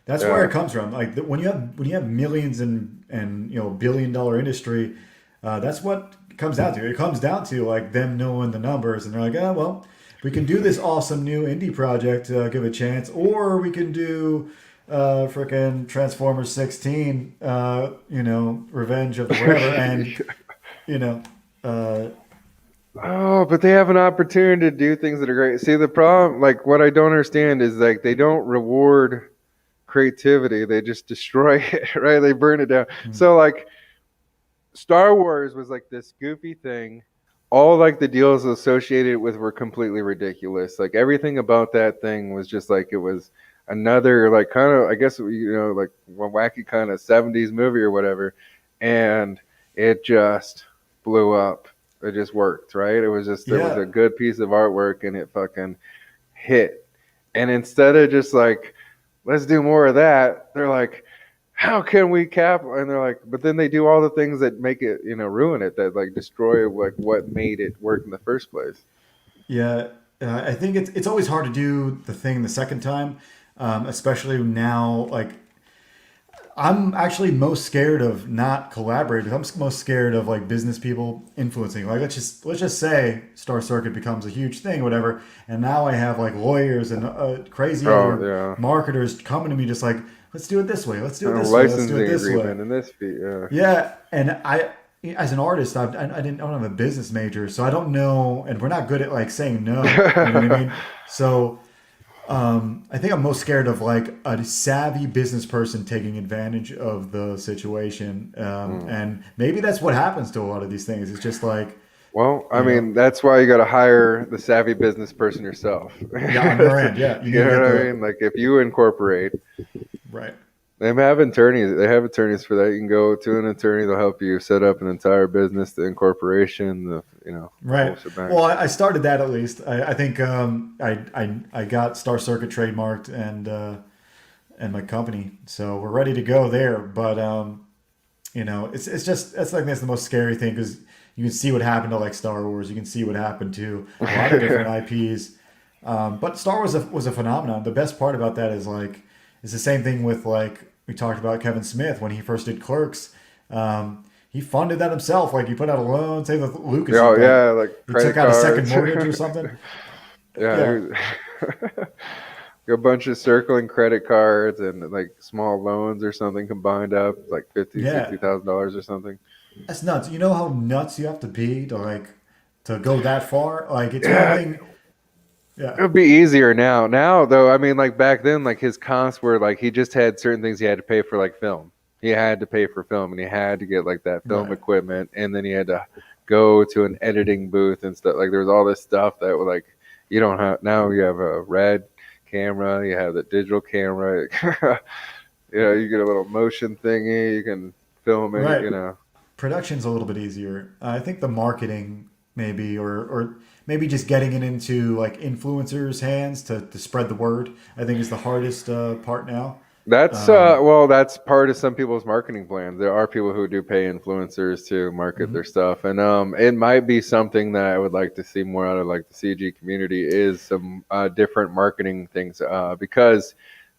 That's where yeah. it comes from. Like when you have millions and billion-dollar industry, that's what it comes down to. It comes down to like them knowing the numbers, and they're like, oh well, we can do this awesome new indie project, give a chance, or we can do frickin' Transformers 16, Revenge of the whatever, and you know, uh, Oh, but they have an opportunity to do things that are great. See, the problem, like what I don't understand is like they don't reward creativity; they just destroy it, right? They burn it down. So, like Star Wars was like this goofy thing. All like the deals associated with were completely ridiculous. Like everything about that thing was just like it was another like kind of I guess you know like wacky kind of 70s movie or whatever, and it just blew up. It just worked, right? It was yeah, a good piece of artwork and it fucking hit. And instead of just like let's do more of that, they're like how can we cap, and they're like but then they do all the things that make it, you know, ruin it, that like destroy like what made it work in the first place. yeah. I think it's always hard to do the thing the second time, especially now. Like I'm actually most scared of not collaborating. I'm most scared of like business people influencing. Like let's just say Star Circuit becomes a huge thing, whatever. And now I have like lawyers and crazy Oh other yeah. marketers coming to me just like, let's do it this way. Let's do it And a this way. Let's do it licensing this way. agreement and this fee, yeah. Yeah, and as an artist, I don't have a business major, so I don't know, and we're not good at like saying no. You know what I mean? So I think I'm most scared of like a savvy business person taking advantage of the situation, Mm. and maybe that's what happens to a lot of these things. It's just like, Well, I you know, mean, that's why you got to hire the savvy business person yourself. You yeah, on your end, yeah, you need to know get what I the mean? Like if you incorporate, right. they have attorneys. They have attorneys for that. You can go to an attorney. They'll help you set up an entire business, the incorporation, the you know the whole Right. shebang. Well, I started that at least. I think I got Star Circuit trademarked and my company, so we're ready to go there. But it's just that's like that's the most scary thing because you can see what happened to like Star Wars. You can see what happened to a lot of different IPs. But Star Wars was a phenomenon. The best part about that is like it's the same thing with like we talked about Kevin Smith when he first did Clerks. He funded that himself. Like he put out a loan. Say with Lucas, Yeah, yeah, like he took credit out a second cards. mortgage or something. Yeah, Yeah, a bunch of circling credit cards and like small loans or something combined up like 50, yeah, $60,000 or something. that's nuts. You know how nuts you have to be to like to go that far. Like it's one Yeah, thing. Yeah. It would be easier now. Now, though, I mean, like back then, like his costs were like he just had certain things he had to pay for, like film. He had to pay for film, and he had to get like that film Right. equipment, and then he had to go to an editing booth and stuff. Like there was all this stuff that was like you don't have now. You have a red camera, you have the digital camera. You get a little motion thingy. You can film any. Right. Production's a little bit easier. I think the marketing maybe, or maybe just getting it into like influencers' hands to spread the word. I think is the hardest part now. That's Um, well, that's part of some people's marketing plans. There are people who do pay influencers to market their mhm. stuff, and it might be something that I would like to see more out of like the CG community is some different marketing things because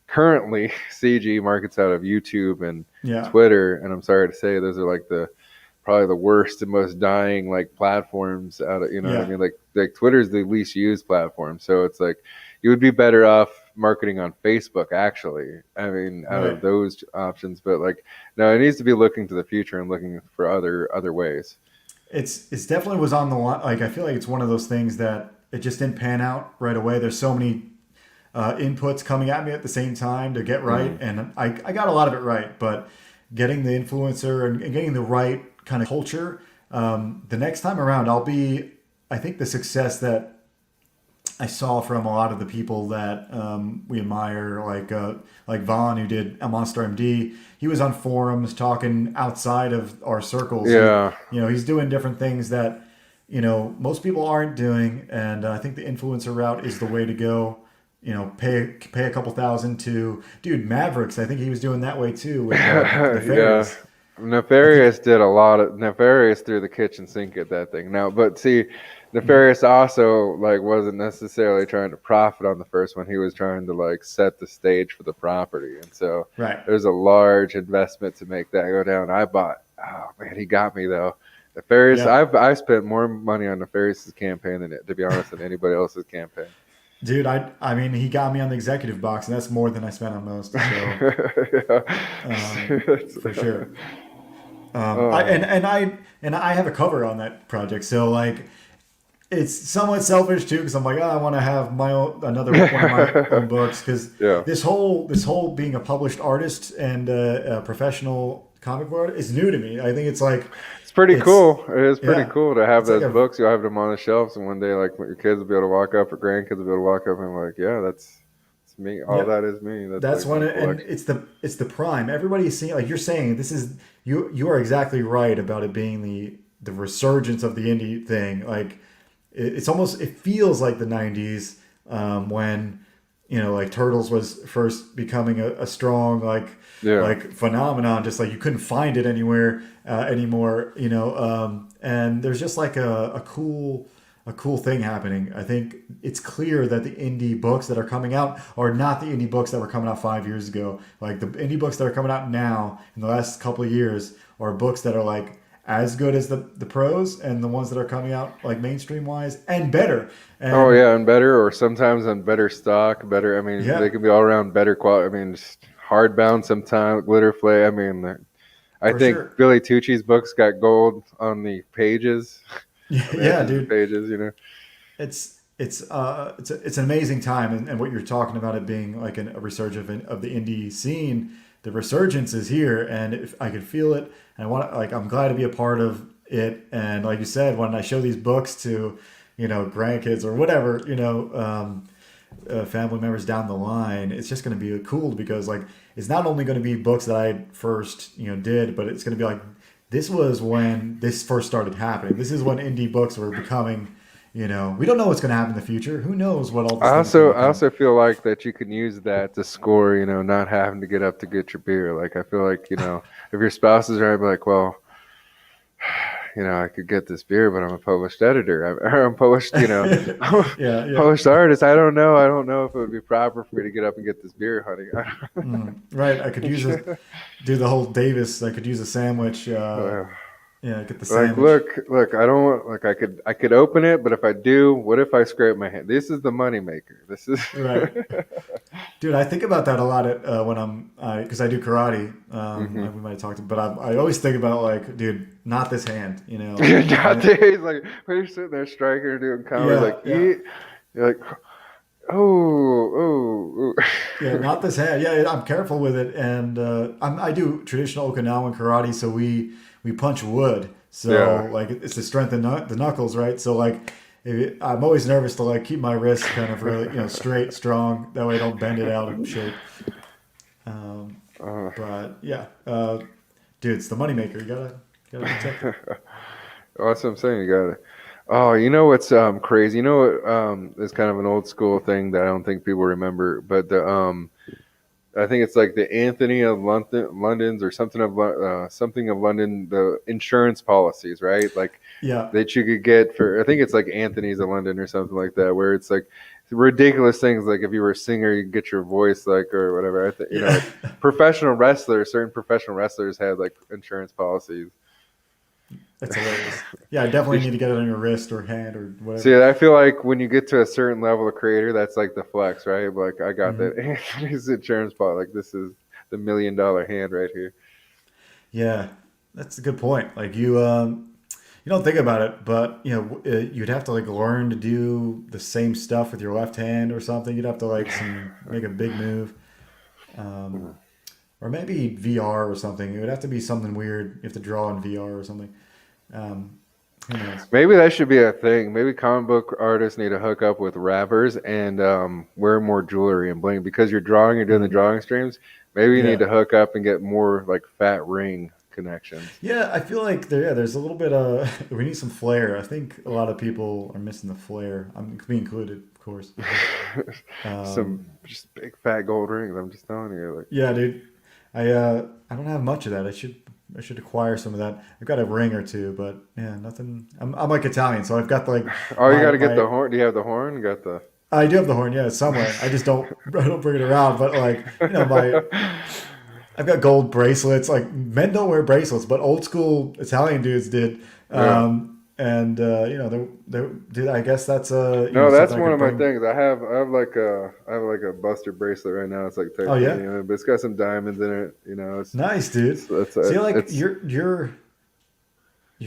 currently CG markets out of YouTube and Yeah. Twitter, and I'm sorry to say those are like the probably the worst and most dying like platforms out of what I Yeah. mean, like Twitter's the least used platform, so it's like you would be better off marketing on Facebook actually. I mean, out of Right. those options, but like no, it needs to be looking to the future and looking for other ways. It's definitely was on the line. Like I feel like it's one of those things that it just didn't pan out right away. There's so many inputs coming at me at the same time to get right, Mm. and I got a lot of it right, but getting the influencer and getting the right kind of culture. The next time around, I think the success that I saw from a lot of the people that we admire, like Vaughn, who did a Monster MD. He was on forums talking outside of our circles. Yeah. He's doing different things that most people aren't doing, and I think the influencer route is the way to go. Pay a couple thousand to dude Mavericks. I think he was doing that way too with Yeah. Nefarious. I think Nefarious did a lot of Nefarious threw the kitchen sink at that thing. Now, but see, mhm. Nefarious also like wasn't necessarily trying to profit on the first one. He was trying to like set the stage for the property, and so Right. there's a large investment to make that go down. I bought. Oh man, he got me though. Nefarious. Yeah. I spent more money on Nefarious's campaign than to be honest than anybody else's campaign. Dude, I mean, he got me on the executive box, and that's more than I spent on most. So, Yeah. for sure. I Oh. and I have a cover on that project, so like it's somewhat selfish too, because I'm like, oh, I want to have my own another one of my own books, because Yeah. this whole being a published artist and a professional comic book artist is new to me. I think it's like It's pretty it's cool. It is pretty yeah, cool to have it's like those a books. You'll have them on the shelves, and one day, like your kids will be able to walk up, or grandkids will be able to walk up, and like, yeah, that's it's me. All yeah. that is me. That's That's like when my and collection. it's the prime. Everybody's seeing, like you're saying, this is you are exactly right about it being the resurgence of the indie thing. Like it's almost, it feels like the 90s, when like Turtles was first becoming a strong Yeah. like phenomenon, just like you couldn't find it anywhere anymore, and there's just like a cool thing happening. I think it's clear that the indie books that are coming out are not the indie books that were coming out 5 years ago. Like the indie books that are coming out now in the last couple of years are books that are like as good as the pros, and the ones that are coming out like mainstream wise and better. Oh And yeah, and better, or sometimes on better stock, better. I mean, they yeah, can be all around better quality. I mean, just hardbound sometimes, glitter flay. I mean, I for think sure. Billy Tucci's books got gold on the pages, on the Yeah, edges of the dude. pages. You know. It's an amazing time, and what you're talking about it being like a resurgence of the indie scene. The resurgence is here, and if I could feel it, and I want like I'm glad to be a part of it. And like you said, when I show these books to grandkids or whatever, family members down the line, it's just going to be cool, because like it's not only going to be books that I first did, but it's going to be like this was when this first started happening. This is when indie books were becoming. We don't know what's going to happen in the future. Who knows what all these I things can also I become? also feel like that you can use that to score, not having to get up to get your beer. Like I feel like, if your spouse is around, be like, well, I could get this beer, but I'm a published editor. I'm published, I'm a Yeah, yeah. published artist. I don't know. I don't know if it would be proper for me to get up and get this beer, honey. Right. I could do the whole Davis. I could use a sandwich. Uh, Yeah, get the Like, sandwich. look, I don't want, like, I could open it, but if I do, what if I scrape my hand? This is the money maker. This is. Right. Dude, I think about that a lot when because I do karate. Hmm. We might have talked, but I always think about like, dude, not this hand. Not days like when you're sitting there striking or doing comedy, Yeah, like yeah. you're like, Oh, oh, Yeah, not this hand. Yeah, I'm careful with it, and I do traditional Okinawan karate, so we punch wood. yeah. So like it's to strengthen the knuckles, right? So like I'm always nervous to like keep my wrist kind of really straight, strong. That way I don't bend it out of shape. Um, Uh, but yeah, dude, it's the moneymaker. You gotta protect it. Oh, that's what I'm saying. You got it. Oh, you know what's crazy? You know what is kind of an old school thing that I don't think people remember, but the I think it's like the Anthony of London's or something of London, the insurance policies, right? Like Yeah, that you could get for I think it's like Anthony's of London or something like that, where it's like ridiculous things like if you were a singer, you could get your voice like or whatever. I think yeah. like professional wrestlers, certain professional wrestlers had like insurance policies. That's hilarious. Yeah, I definitely need to get it on your wrist or hand or See, whatever. I feel like when you get to a certain level of creator, that's like the flex, right? Like I got that Hmm. Anthony's insurance policy. Like this is the $1 million hand right here. Yeah, that's a good point. Like you don't think about it, but you'd have to like learn to do the same stuff with your left hand or something. You'd have to like some make a big move, um, or maybe VR or something. It would have to be something weird. You have to draw in VR or something. Um, who knows? Maybe that should be a thing. Maybe comic book artists need to hook up with rappers and wear more jewelry and bling because you're doing the Hmm. drawing streams. Maybe you need Yeah, to hook up and get more like fat ring connections. yeah. I feel like there's a little bit we need some flair. I think a lot of people are missing the flair. I'm me included, of course. Some Um, just big fat gold rings. I'm just telling you, like. Yeah, dude. I don't have much of that. I should acquire some of that. I've got a ring or two, but yeah, nothing. I'm like Italian, so I've got like Oh, you got my to get the my. horn. Do you have the horn? You got the. I do have the horn, yeah, somewhere. I just don't I don't bring it around. But like my I've got gold bracelets. Like men don't wear bracelets, but old school Italian dudes did. Yeah. And dude, I guess that's No, that's something I one could of my bring. things. I have like a Buster bracelet right now. It's like Oh yeah, titanium, but it's got some diamonds in it. nice, dude. See, like it's.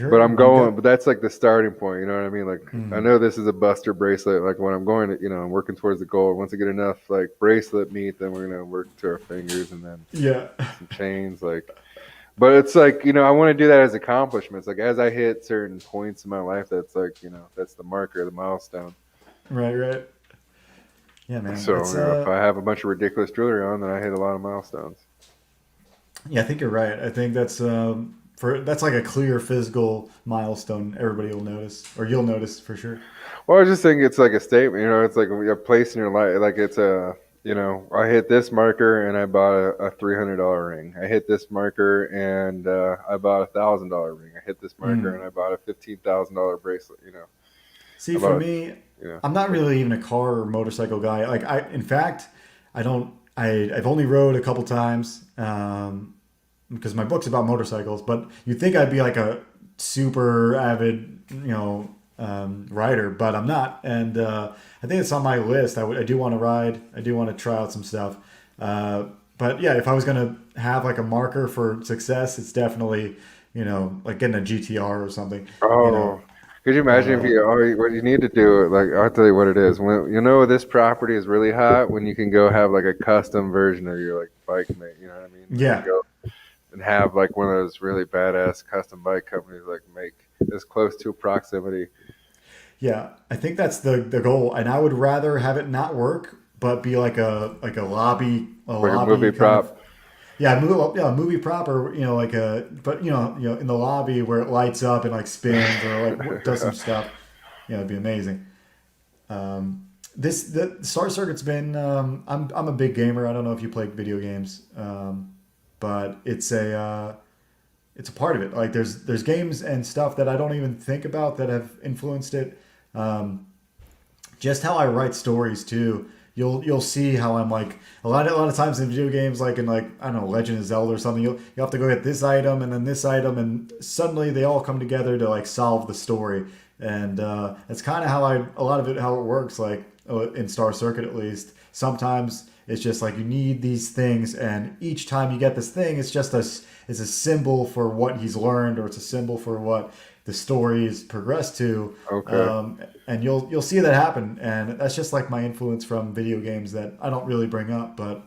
But I'm you going. got. But that's like the starting point. You know what I mean? Like I Hmm. know this is a Buster bracelet. Like when I'm going to, I'm working towards the goal. Once I get enough like bracelet meat, then we're gonna work to our fingers and then Yeah. some chains. Like, but it's like I want to do that as accomplishments. Like as I hit certain points in my life, that's like that's the marker, the milestone. Right, right. Yeah, man. So, It's if I have a bunch of ridiculous jewelry on, then I hit a lot of milestones. yeah, I think you're right. I think that's like a clear physical milestone everybody will notice or you'll notice for sure. Well, I just think it's like a statement, it's like a place in your life. Like it's I hit this marker and I bought a $300 ring. I hit this marker and I bought $1,000 ring. I hit this marker and Mm. I bought a $15,000 bracelet. See, I for bought, me, I'm not it's like, really even a car or motorcycle guy. Like in fact, I don't. I've only rode a couple times because my book's about motorcycles. But you'd think I'd be like a super avid, rider, but I'm not. And I think it's on my list. I do want to ride. I do want to try out some stuff. But yeah, if I was gonna have like a marker for success, it's definitely like getting a GTR or something. You know. oh, could you imagine if Uh, what you need to do, like, I'll tell you what it is. When, this property is really hot, when you can go have like a custom version of your like bike mate, you know what I mean? Like yeah, go and have like one of those really badass custom bike companies like make as close to proximity. yeah. I think that's the goal, and I would rather have it not work, but be like a Like a movie lobby kind of prop. a movie proper, like a but in the lobby where it lights up and like spins or like does some stuff. It'd be amazing. The Star Circuit's been. I'm a big gamer. I don't know if you play video games, but it's a part of it. Like there's games and stuff that I don't even think about that have influenced it. Um, just how I write stories too. You'll see how I'm like a lot of times in video games, like in like I don't know Legend of Zelda or something. You have to go get this item and then this item, and suddenly they all come together to like solve the story. And that's kind of a lot of it how it works. Like in Star Circuit at least, sometimes it's just like you need these things, and each time you get this thing, it's a symbol for what he's learned, or it's a symbol for what the stories progress to. Okay. And you'll see that happen, and that's just like my influence from video games that I don't really bring up. But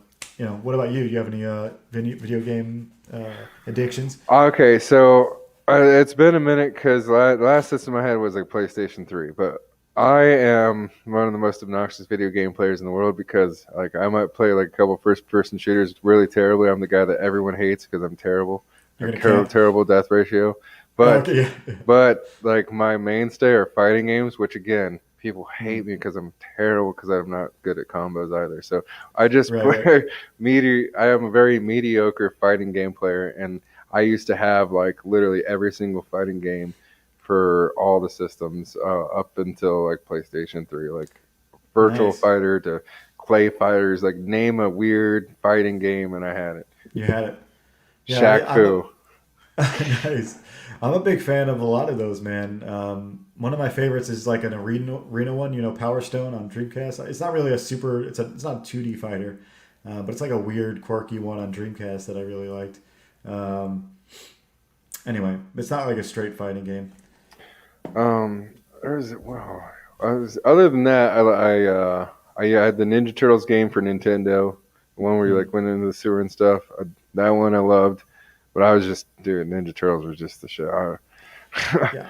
what about you? Do you have any video game addictions? Okay, so it's been a minute because last system I had was like PlayStation 3, but I am one of the most obnoxious video game players in the world because like I might play like a couple first person shooters really terribly. I'm the guy that everyone hates because I'm terrible. I You're have gonna camp. terrible death ratio. But Okay. but like my mainstay are fighting games, which again, people Hmm. hate me because I'm terrible because I'm not good at combos either. So I just Right. Right. play I am a very mediocre fighting game player, and I used to have like literally every single fighting game for all the systems up until like PlayStation 3, like Virtual Nice. Fighter to Clay Fighters, like name a weird fighting game and I had it. You had it. Yeah. Shaq I'm Fu. nice. I'm a big fan of a lot of those, man. One of my favorites is like an arena one, Power Stone on Dreamcast. It's not really a super. It's not a 2D fighter, but it's like a weird, quirky one on Dreamcast that I really liked. Um, anyway, it's not like a straight fighting game. Um, there's wow. Other than that, I had the Ninja Turtles game for Nintendo, the one where you Hmm. like went into the sewer and stuff. That one I loved, but I was just dude, Ninja Turtles was just the shit. Yeah.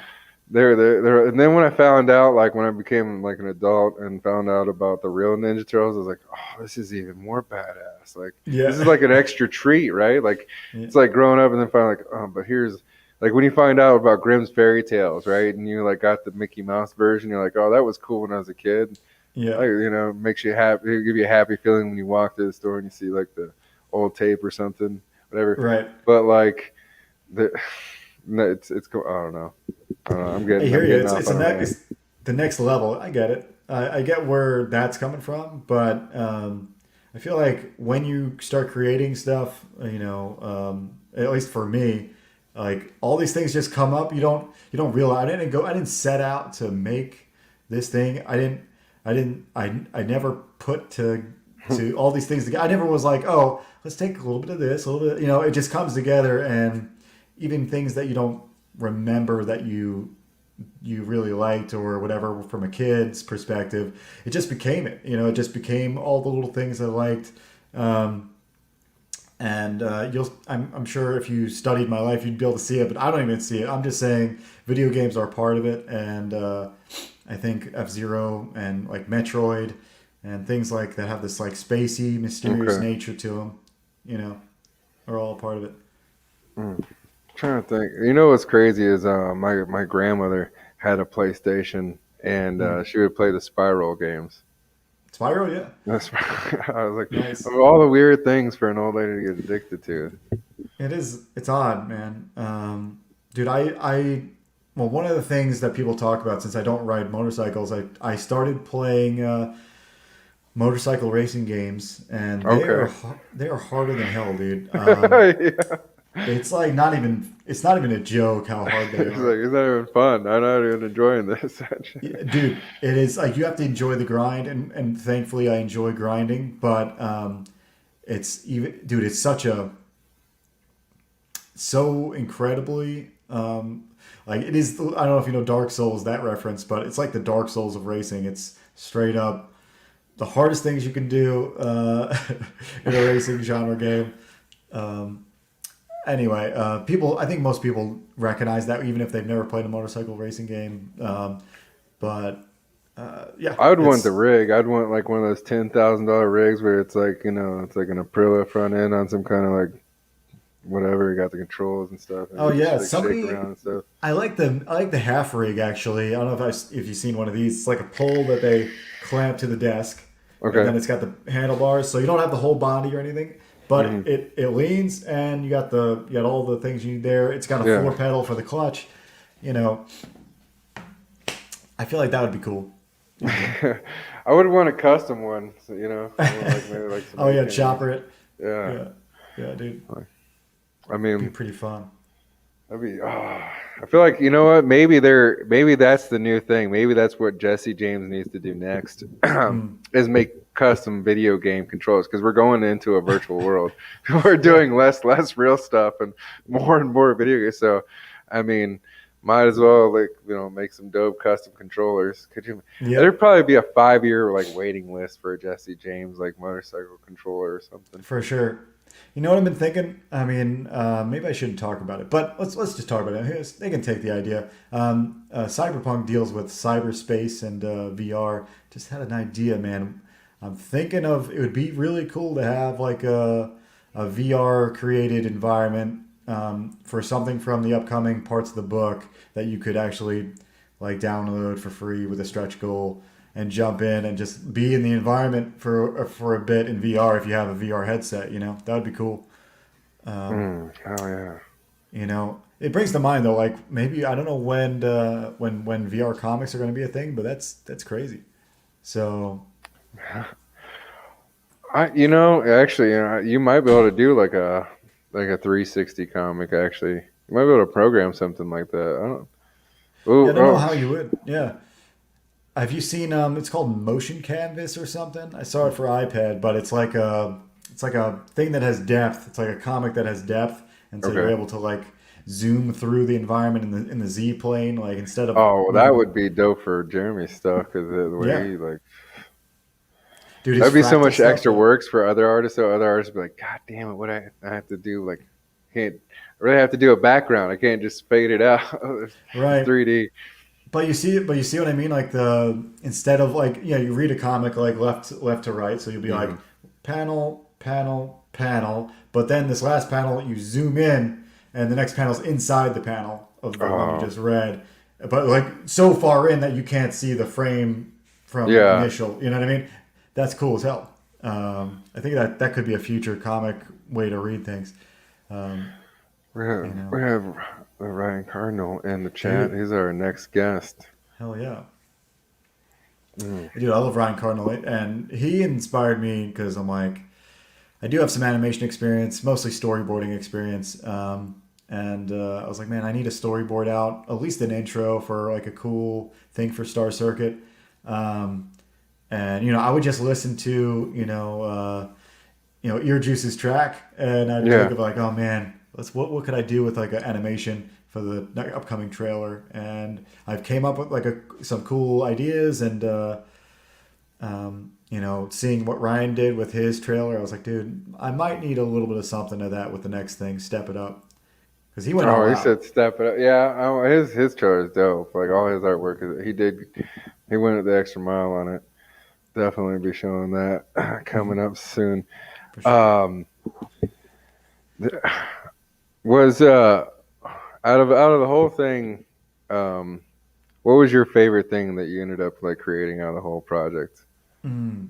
They're, and then when I found out, like when I became like an adult and found out about the real Ninja Turtles, I was like, oh, this is even more badass. Like this is Yeah. like an extra treat, right? Like Yeah. it's like growing up and then finally like, oh, but here's like when you find out about Grimm's fairy tales, right? And you like got the Mickey Mouse version, you're like, oh, that was cool when I was a kid. Yeah. Like makes you happy, it give you a happy feeling when you walk to the store and you see like the old tape or something, whatever. Right. But like the no, it's cool. I don't know. I'm I getting hear you. off on a rant. It's the next level. I get it. I get where that's coming from, but I feel like when you start creating stuff, at least for me, like all these things just come up. You don't realize. I didn't set out to make this thing. I never put to all these things together. I never was like, oh, let's take a little bit of this, a little bit. It just comes together, and even things that you don't remember that you really liked or whatever from a kid's perspective, it just became it. It just became all the little things I liked. Um, and I'm sure if you studied my life, you'd be able to see it, but I don't even see it. I'm just saying video games are part of it. And I think F-Zero and like Metroid and things like that have this like spacey, mysterious Okay. nature to them, are all part of it. Mm. Trying to think. You know what's crazy is my grandmother had a PlayStation and Mm. she would play the Spiral games. Spiral, yeah. That's I was like, Nice. of all the weird things for an old lady to get addicted to. It is. It's odd, man. Dude, well, one of the things that people talk about since I don't ride motorcycles, I started playing motorcycle racing games, and Okay. they are harder than hell, dude. Yeah. It's like not even it's not even a joke how hard they It's like are. it's not even fun. I'm not even enjoying this. Yeah, dude, it is like you have to enjoy the grind, and thankfully I enjoy grinding, but it's even, dude, it's so incredibly like it is. I don't know if you know Dark Souls, that reference, but it's like the Dark Souls of racing. It's straight up the hardest things you can do in a racing genre game. Um, anyway, people, I think most people recognize that even if they've never played a motorcycle racing game. But yeah, I would want the it's rig. I'd want like one of those $10,000 rigs where it's like it's like an Aprilia front end on some kind of like whatever. You got the controls and stuff, and oh you just yeah, like shake somebody. around and stuff. I like the half rig actually. I don't know if you've seen one of these. It's like a pole that they clamp to the desk, and Okay. then it's got the handlebars, so you don't have the whole body or anything. But Hmm. it leans, and you got all the things you need there. It's got a Yeah. floor pedal for the clutch. You know, I feel like that would be cool. I would want a custom one, so, like maybe like Oh somebody yeah, came in. chopper it. Yeah. Yeah, yeah, dude, I be mean, pretty fun. that'd be. I feel like you know what? Maybe that's the new thing. Maybe that's what Jesse James needs to do next, Mm. is make custom video game controls because we're going into a virtual world. We're Yeah, doing less real stuff and more video games. So, I mean, Might as well make some dope custom controllers. Could you? There'd Yep, probably be a 5 year waiting list for a Jesse James motorcycle controller or something. for sure. You know what I've been thinking? I mean, maybe I shouldn't talk about it, but let's just talk about it. They can take the idea. Cyberpunk deals with cyberspace and VR. Just had an idea, man. I'm thinking of it would be really cool to have like a VR created environment for something from the upcoming parts of the book that you could actually like download for free with a stretch goal and jump in and just be in the environment for a bit in VR if you have a VR headset. You know that would be cool. Oh yeah. You know, it brings to mind though, like maybe I don't know when VR comics are going to be a thing, but that's crazy. So Actually, you might be able to do like a 360 comic. Actually, you might be able to program something like that. I don't. yeah, I Oh, don't know oh. how you would. Yeah, have you seen? It's called Motion Canvas or something. I saw it for iPad, but it's like a thing that has depth. It's like a comic that has depth, and so you're Okay. able to like zoom through the environment in the Z plane, like instead of Oh, well, that moving. would be dope for Jeremy's stuff because the way Yeah, he dude, his that'd be so fractal much stuff. extra Yeah, works for other artists. So other artists would be like, God damn it, what I have to do? Can't I really have to do a background. I can't just fade it out. It's right. 3D. But you see what I mean? Like the instead of like you read a comic like left to right, so you'll be like Hmm. panel, panel, panel, but then this last panel you zoom in, and the next panel's inside the panel of the one you Oh, just read, but like so far in that you can't see the frame from yeah. initial. You know what I mean? That's cool as hell. I think that could be a future comic way to read things. Um, We you have know, we have Ryan Cardinal in the chat. dude, He's our next guest. hell yeah. Mm. Dude, I love Ryan Cardinal, and he inspired me because I'm like, I do have some animation experience, mostly storyboarding experience, and I was like, man, I need a storyboard out, at least an intro for like a cool thing for Star Circuit, um, and I would just listen to Ear Juice's track, and I'd think Yeah. of like, oh man, what could I do with like an animation for the upcoming trailer, and I've came up with like some cool ideas and. Seeing what Ryan did with his trailer, I was like, dude, I might need a little bit of something of that with the next thing. Step it up because he went all Oh, he out. said step it up. Yeah. Oh, his trailer is dope. Like all his artwork he did. He went the extra mile on it. Definitely be showing that Hmm. coming up soon. For sure. Um, th- was out of the whole thing, um, what was your favorite thing that you ended up creating out of the whole project? Mm.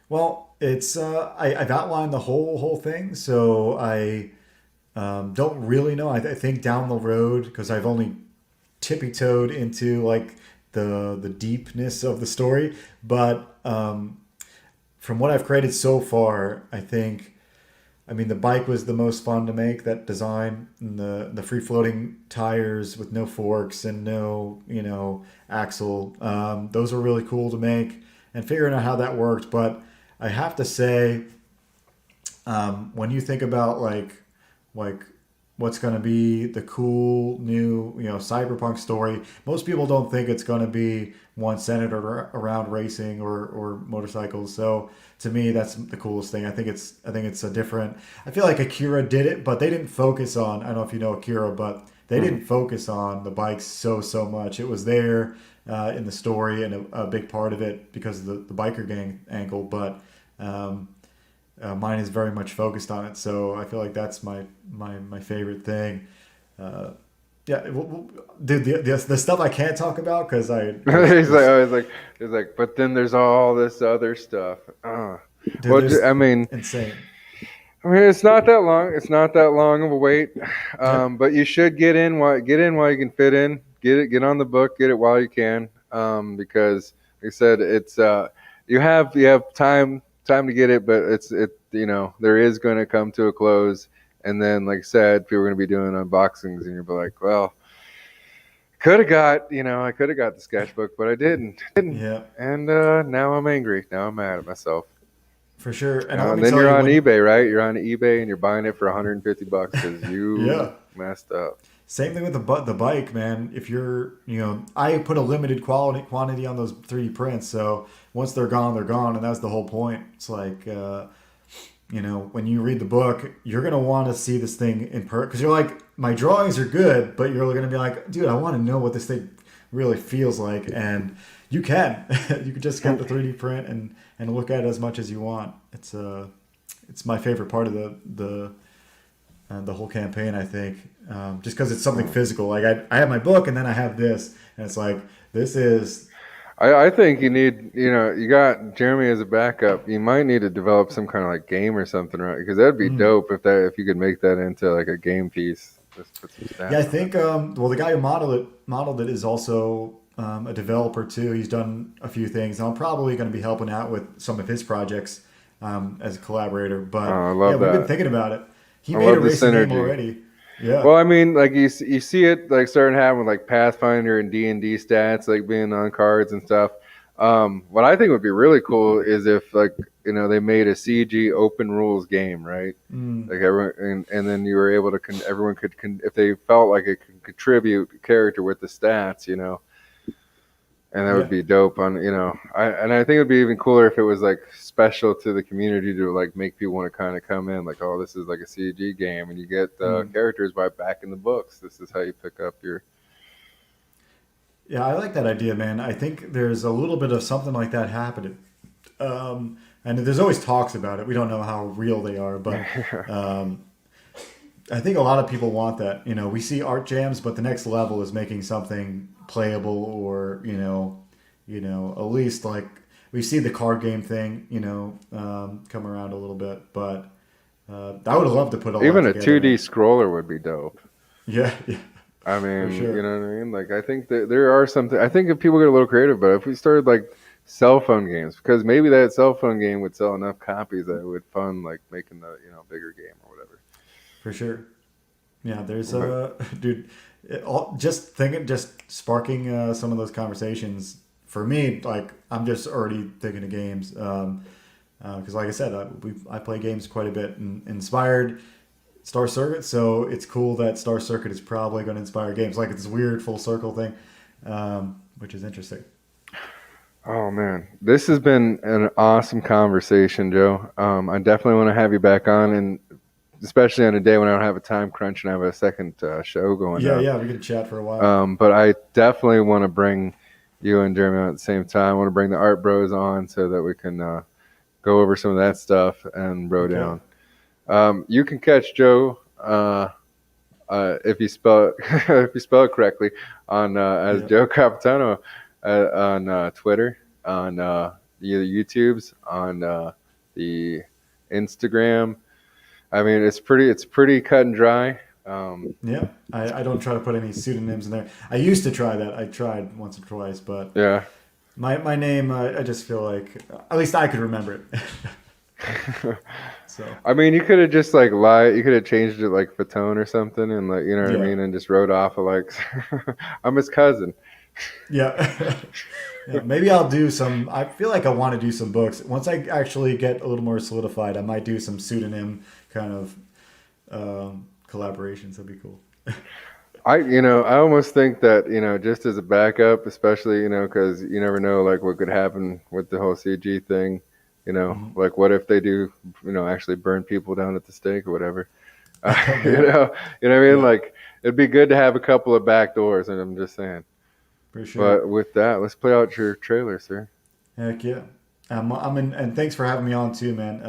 Well, it's I've outlined the whole thing, so I don't really know. I think down the road because I've only tippy toed into like the deepness of the story, but from what I've created so far, I think I mean, the bike was the most fun to make. That design, and the free floating tires with no forks and no axle. Those were really cool to make, and figuring out how that worked. But I have to say, when you think about like what's going to be the cool new cyberpunk story, most people don't think it's going to be one centered around racing or motorcycles. So to me, that's the coolest thing. I think it's a different. I feel like Akira did it, but they didn't focus on. I don't know if you know Akira, but they Hmm. didn't focus on the bikes so much. It was there in the story and a big part of it because of the biker gang angle, but um, mine is very much focused on it. So I feel like that's my favorite thing. Uh, yeah, the stuff I can't talk about because I He's like, there's oh, he's like, but then there's all this other stuff. dude, Well, there's I mean, insane. it's not that long. It's not that long of a wait. Yep. But you should get in while you can fit in. Get on the book. Get it while you can. Because like I said, it's you have time to get it, but there is going to come to a close. And then, like I said, people are going to be doing unboxings, and you'll be like, well, I could have got the sketchbook, but I didn't. Yeah, And now I'm angry. Now I'm mad at myself. for sure. And let And me then tell you're you on when eBay, right? You're on eBay and you're buying it for $150 because you yeah. messed up. Same thing with the bike, man. If you're, I put a limited quantity on those 3D prints, so once they're gone, they're gone, and that's the whole point. It's like, when you read the book, you're gonna want to see this thing in person because you're like, my drawings are good, but you're gonna be like, dude, I want to know what this thing really feels like, and you can. You can just get the 3D print and look at it as much as you want. It's my favorite part of the whole campaign, I think, just because it's something physical. Like I have my book, and then I have this, and it's like this is. I think you need, you got Jeremy as a backup. You might need to develop some kind of like game or something, right? Because that'd be dope if you could make that into like a game piece. Just put some stats. Yeah, I think. Well, the guy who modeled it is also a developer too. He's done a few things, and I'm probably going to be helping out with some of his projects as a collaborator. But I love we've that. been thinking about it. He I made love a the racing game synergy. already. Yeah. Well, I mean, like you see it like starting to happen with like Pathfinder and D&D stats, like being on cards and stuff. What I think would be really cool is if like they made a CG open rules game, right? Like everyone, and then you were able to everyone could if they felt like it could contribute character with the stats, and that would be dope. I think it'd be even cooler if it was like special to the community to like make people want to kind of come in, like, oh, this is like a CG game, and you get the characters by back in the books. This is how you pick up your. Yeah, I like that idea, man. I think there's a little bit of something like that happening. And there's always talks about it. We don't know how real they are, but I think a lot of people want that. We see art jams, but the next level is making something playable, or at least like we see the card game thing, come around a little bit. But I would love to put all even that a together. 2D scroller would be dope. Yeah. I mean, sure. you know what I mean? Like, I think that there are something. I think if people get a little creative, but if we started like cell phone games, because maybe that cell phone game would sell enough copies that it would fund like making the bigger game or whatever. For sure. Yeah, there's dude. Just sparking some of those conversations for me. Like I'm just already thinking of games because, like I said, I play games quite a bit and inspired Star Circuit. So it's cool that Star Circuit is probably going to inspire games. Like it's this weird full circle thing, which is interesting. Oh man, this has been an awesome conversation, Joe. I definitely want to have you back on, and especially on a day when I don't have a time crunch and I have a second show going on. Yeah, we could chat for a while. But I definitely want to bring you and Jeremy on at the same time. I want to bring the Art Bros on so that we can go over some of that stuff and bro down. You can catch Joe if you spell it correctly on as Joe Catapano on Twitter, on the YouTubes, on the Instagram. I mean, it's pretty cut and dry. Yeah, I don't try to put any pseudonyms in there. I used to try that. I tried once or twice, but yeah, my name, I just feel like at least I could remember it. So I mean, you could have just like lied. You could have changed it like Fatone or something, and like what I mean, and just wrote off of like, I'm his cousin. Yeah. Yeah, maybe I'll do some. I feel like I want to do some books once I actually get a little more solidified. I might do some pseudonym kind of collaborations. That'd be cool. I almost think that just as a backup, especially because you never know like what could happen with the whole CG thing. Like what if they do actually burn people down at the stake or whatever. You know what I mean? Yeah. Like it'd be good to have a couple of back doors, and I'm just saying. For sure. But with that, let's play out your trailer, sir. Heck yeah. I'm in, and thanks for having me on too, man.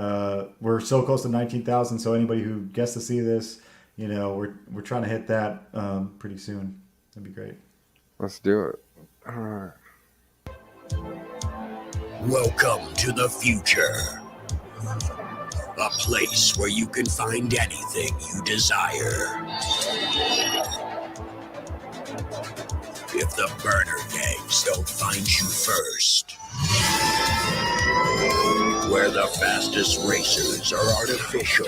We're so close to 19,000, so anybody who gets to see this, we're trying to hit that pretty soon. That'd be great. Let's do it. All right. Welcome to the future. A place where you can find anything you desire. If the burner gangs don't find you first. Where the fastest racers are artificial.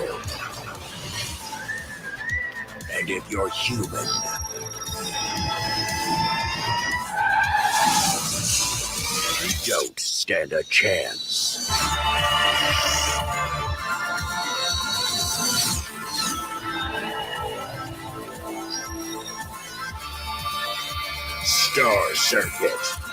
And if you're human, you don't stand a chance. Star Circuit.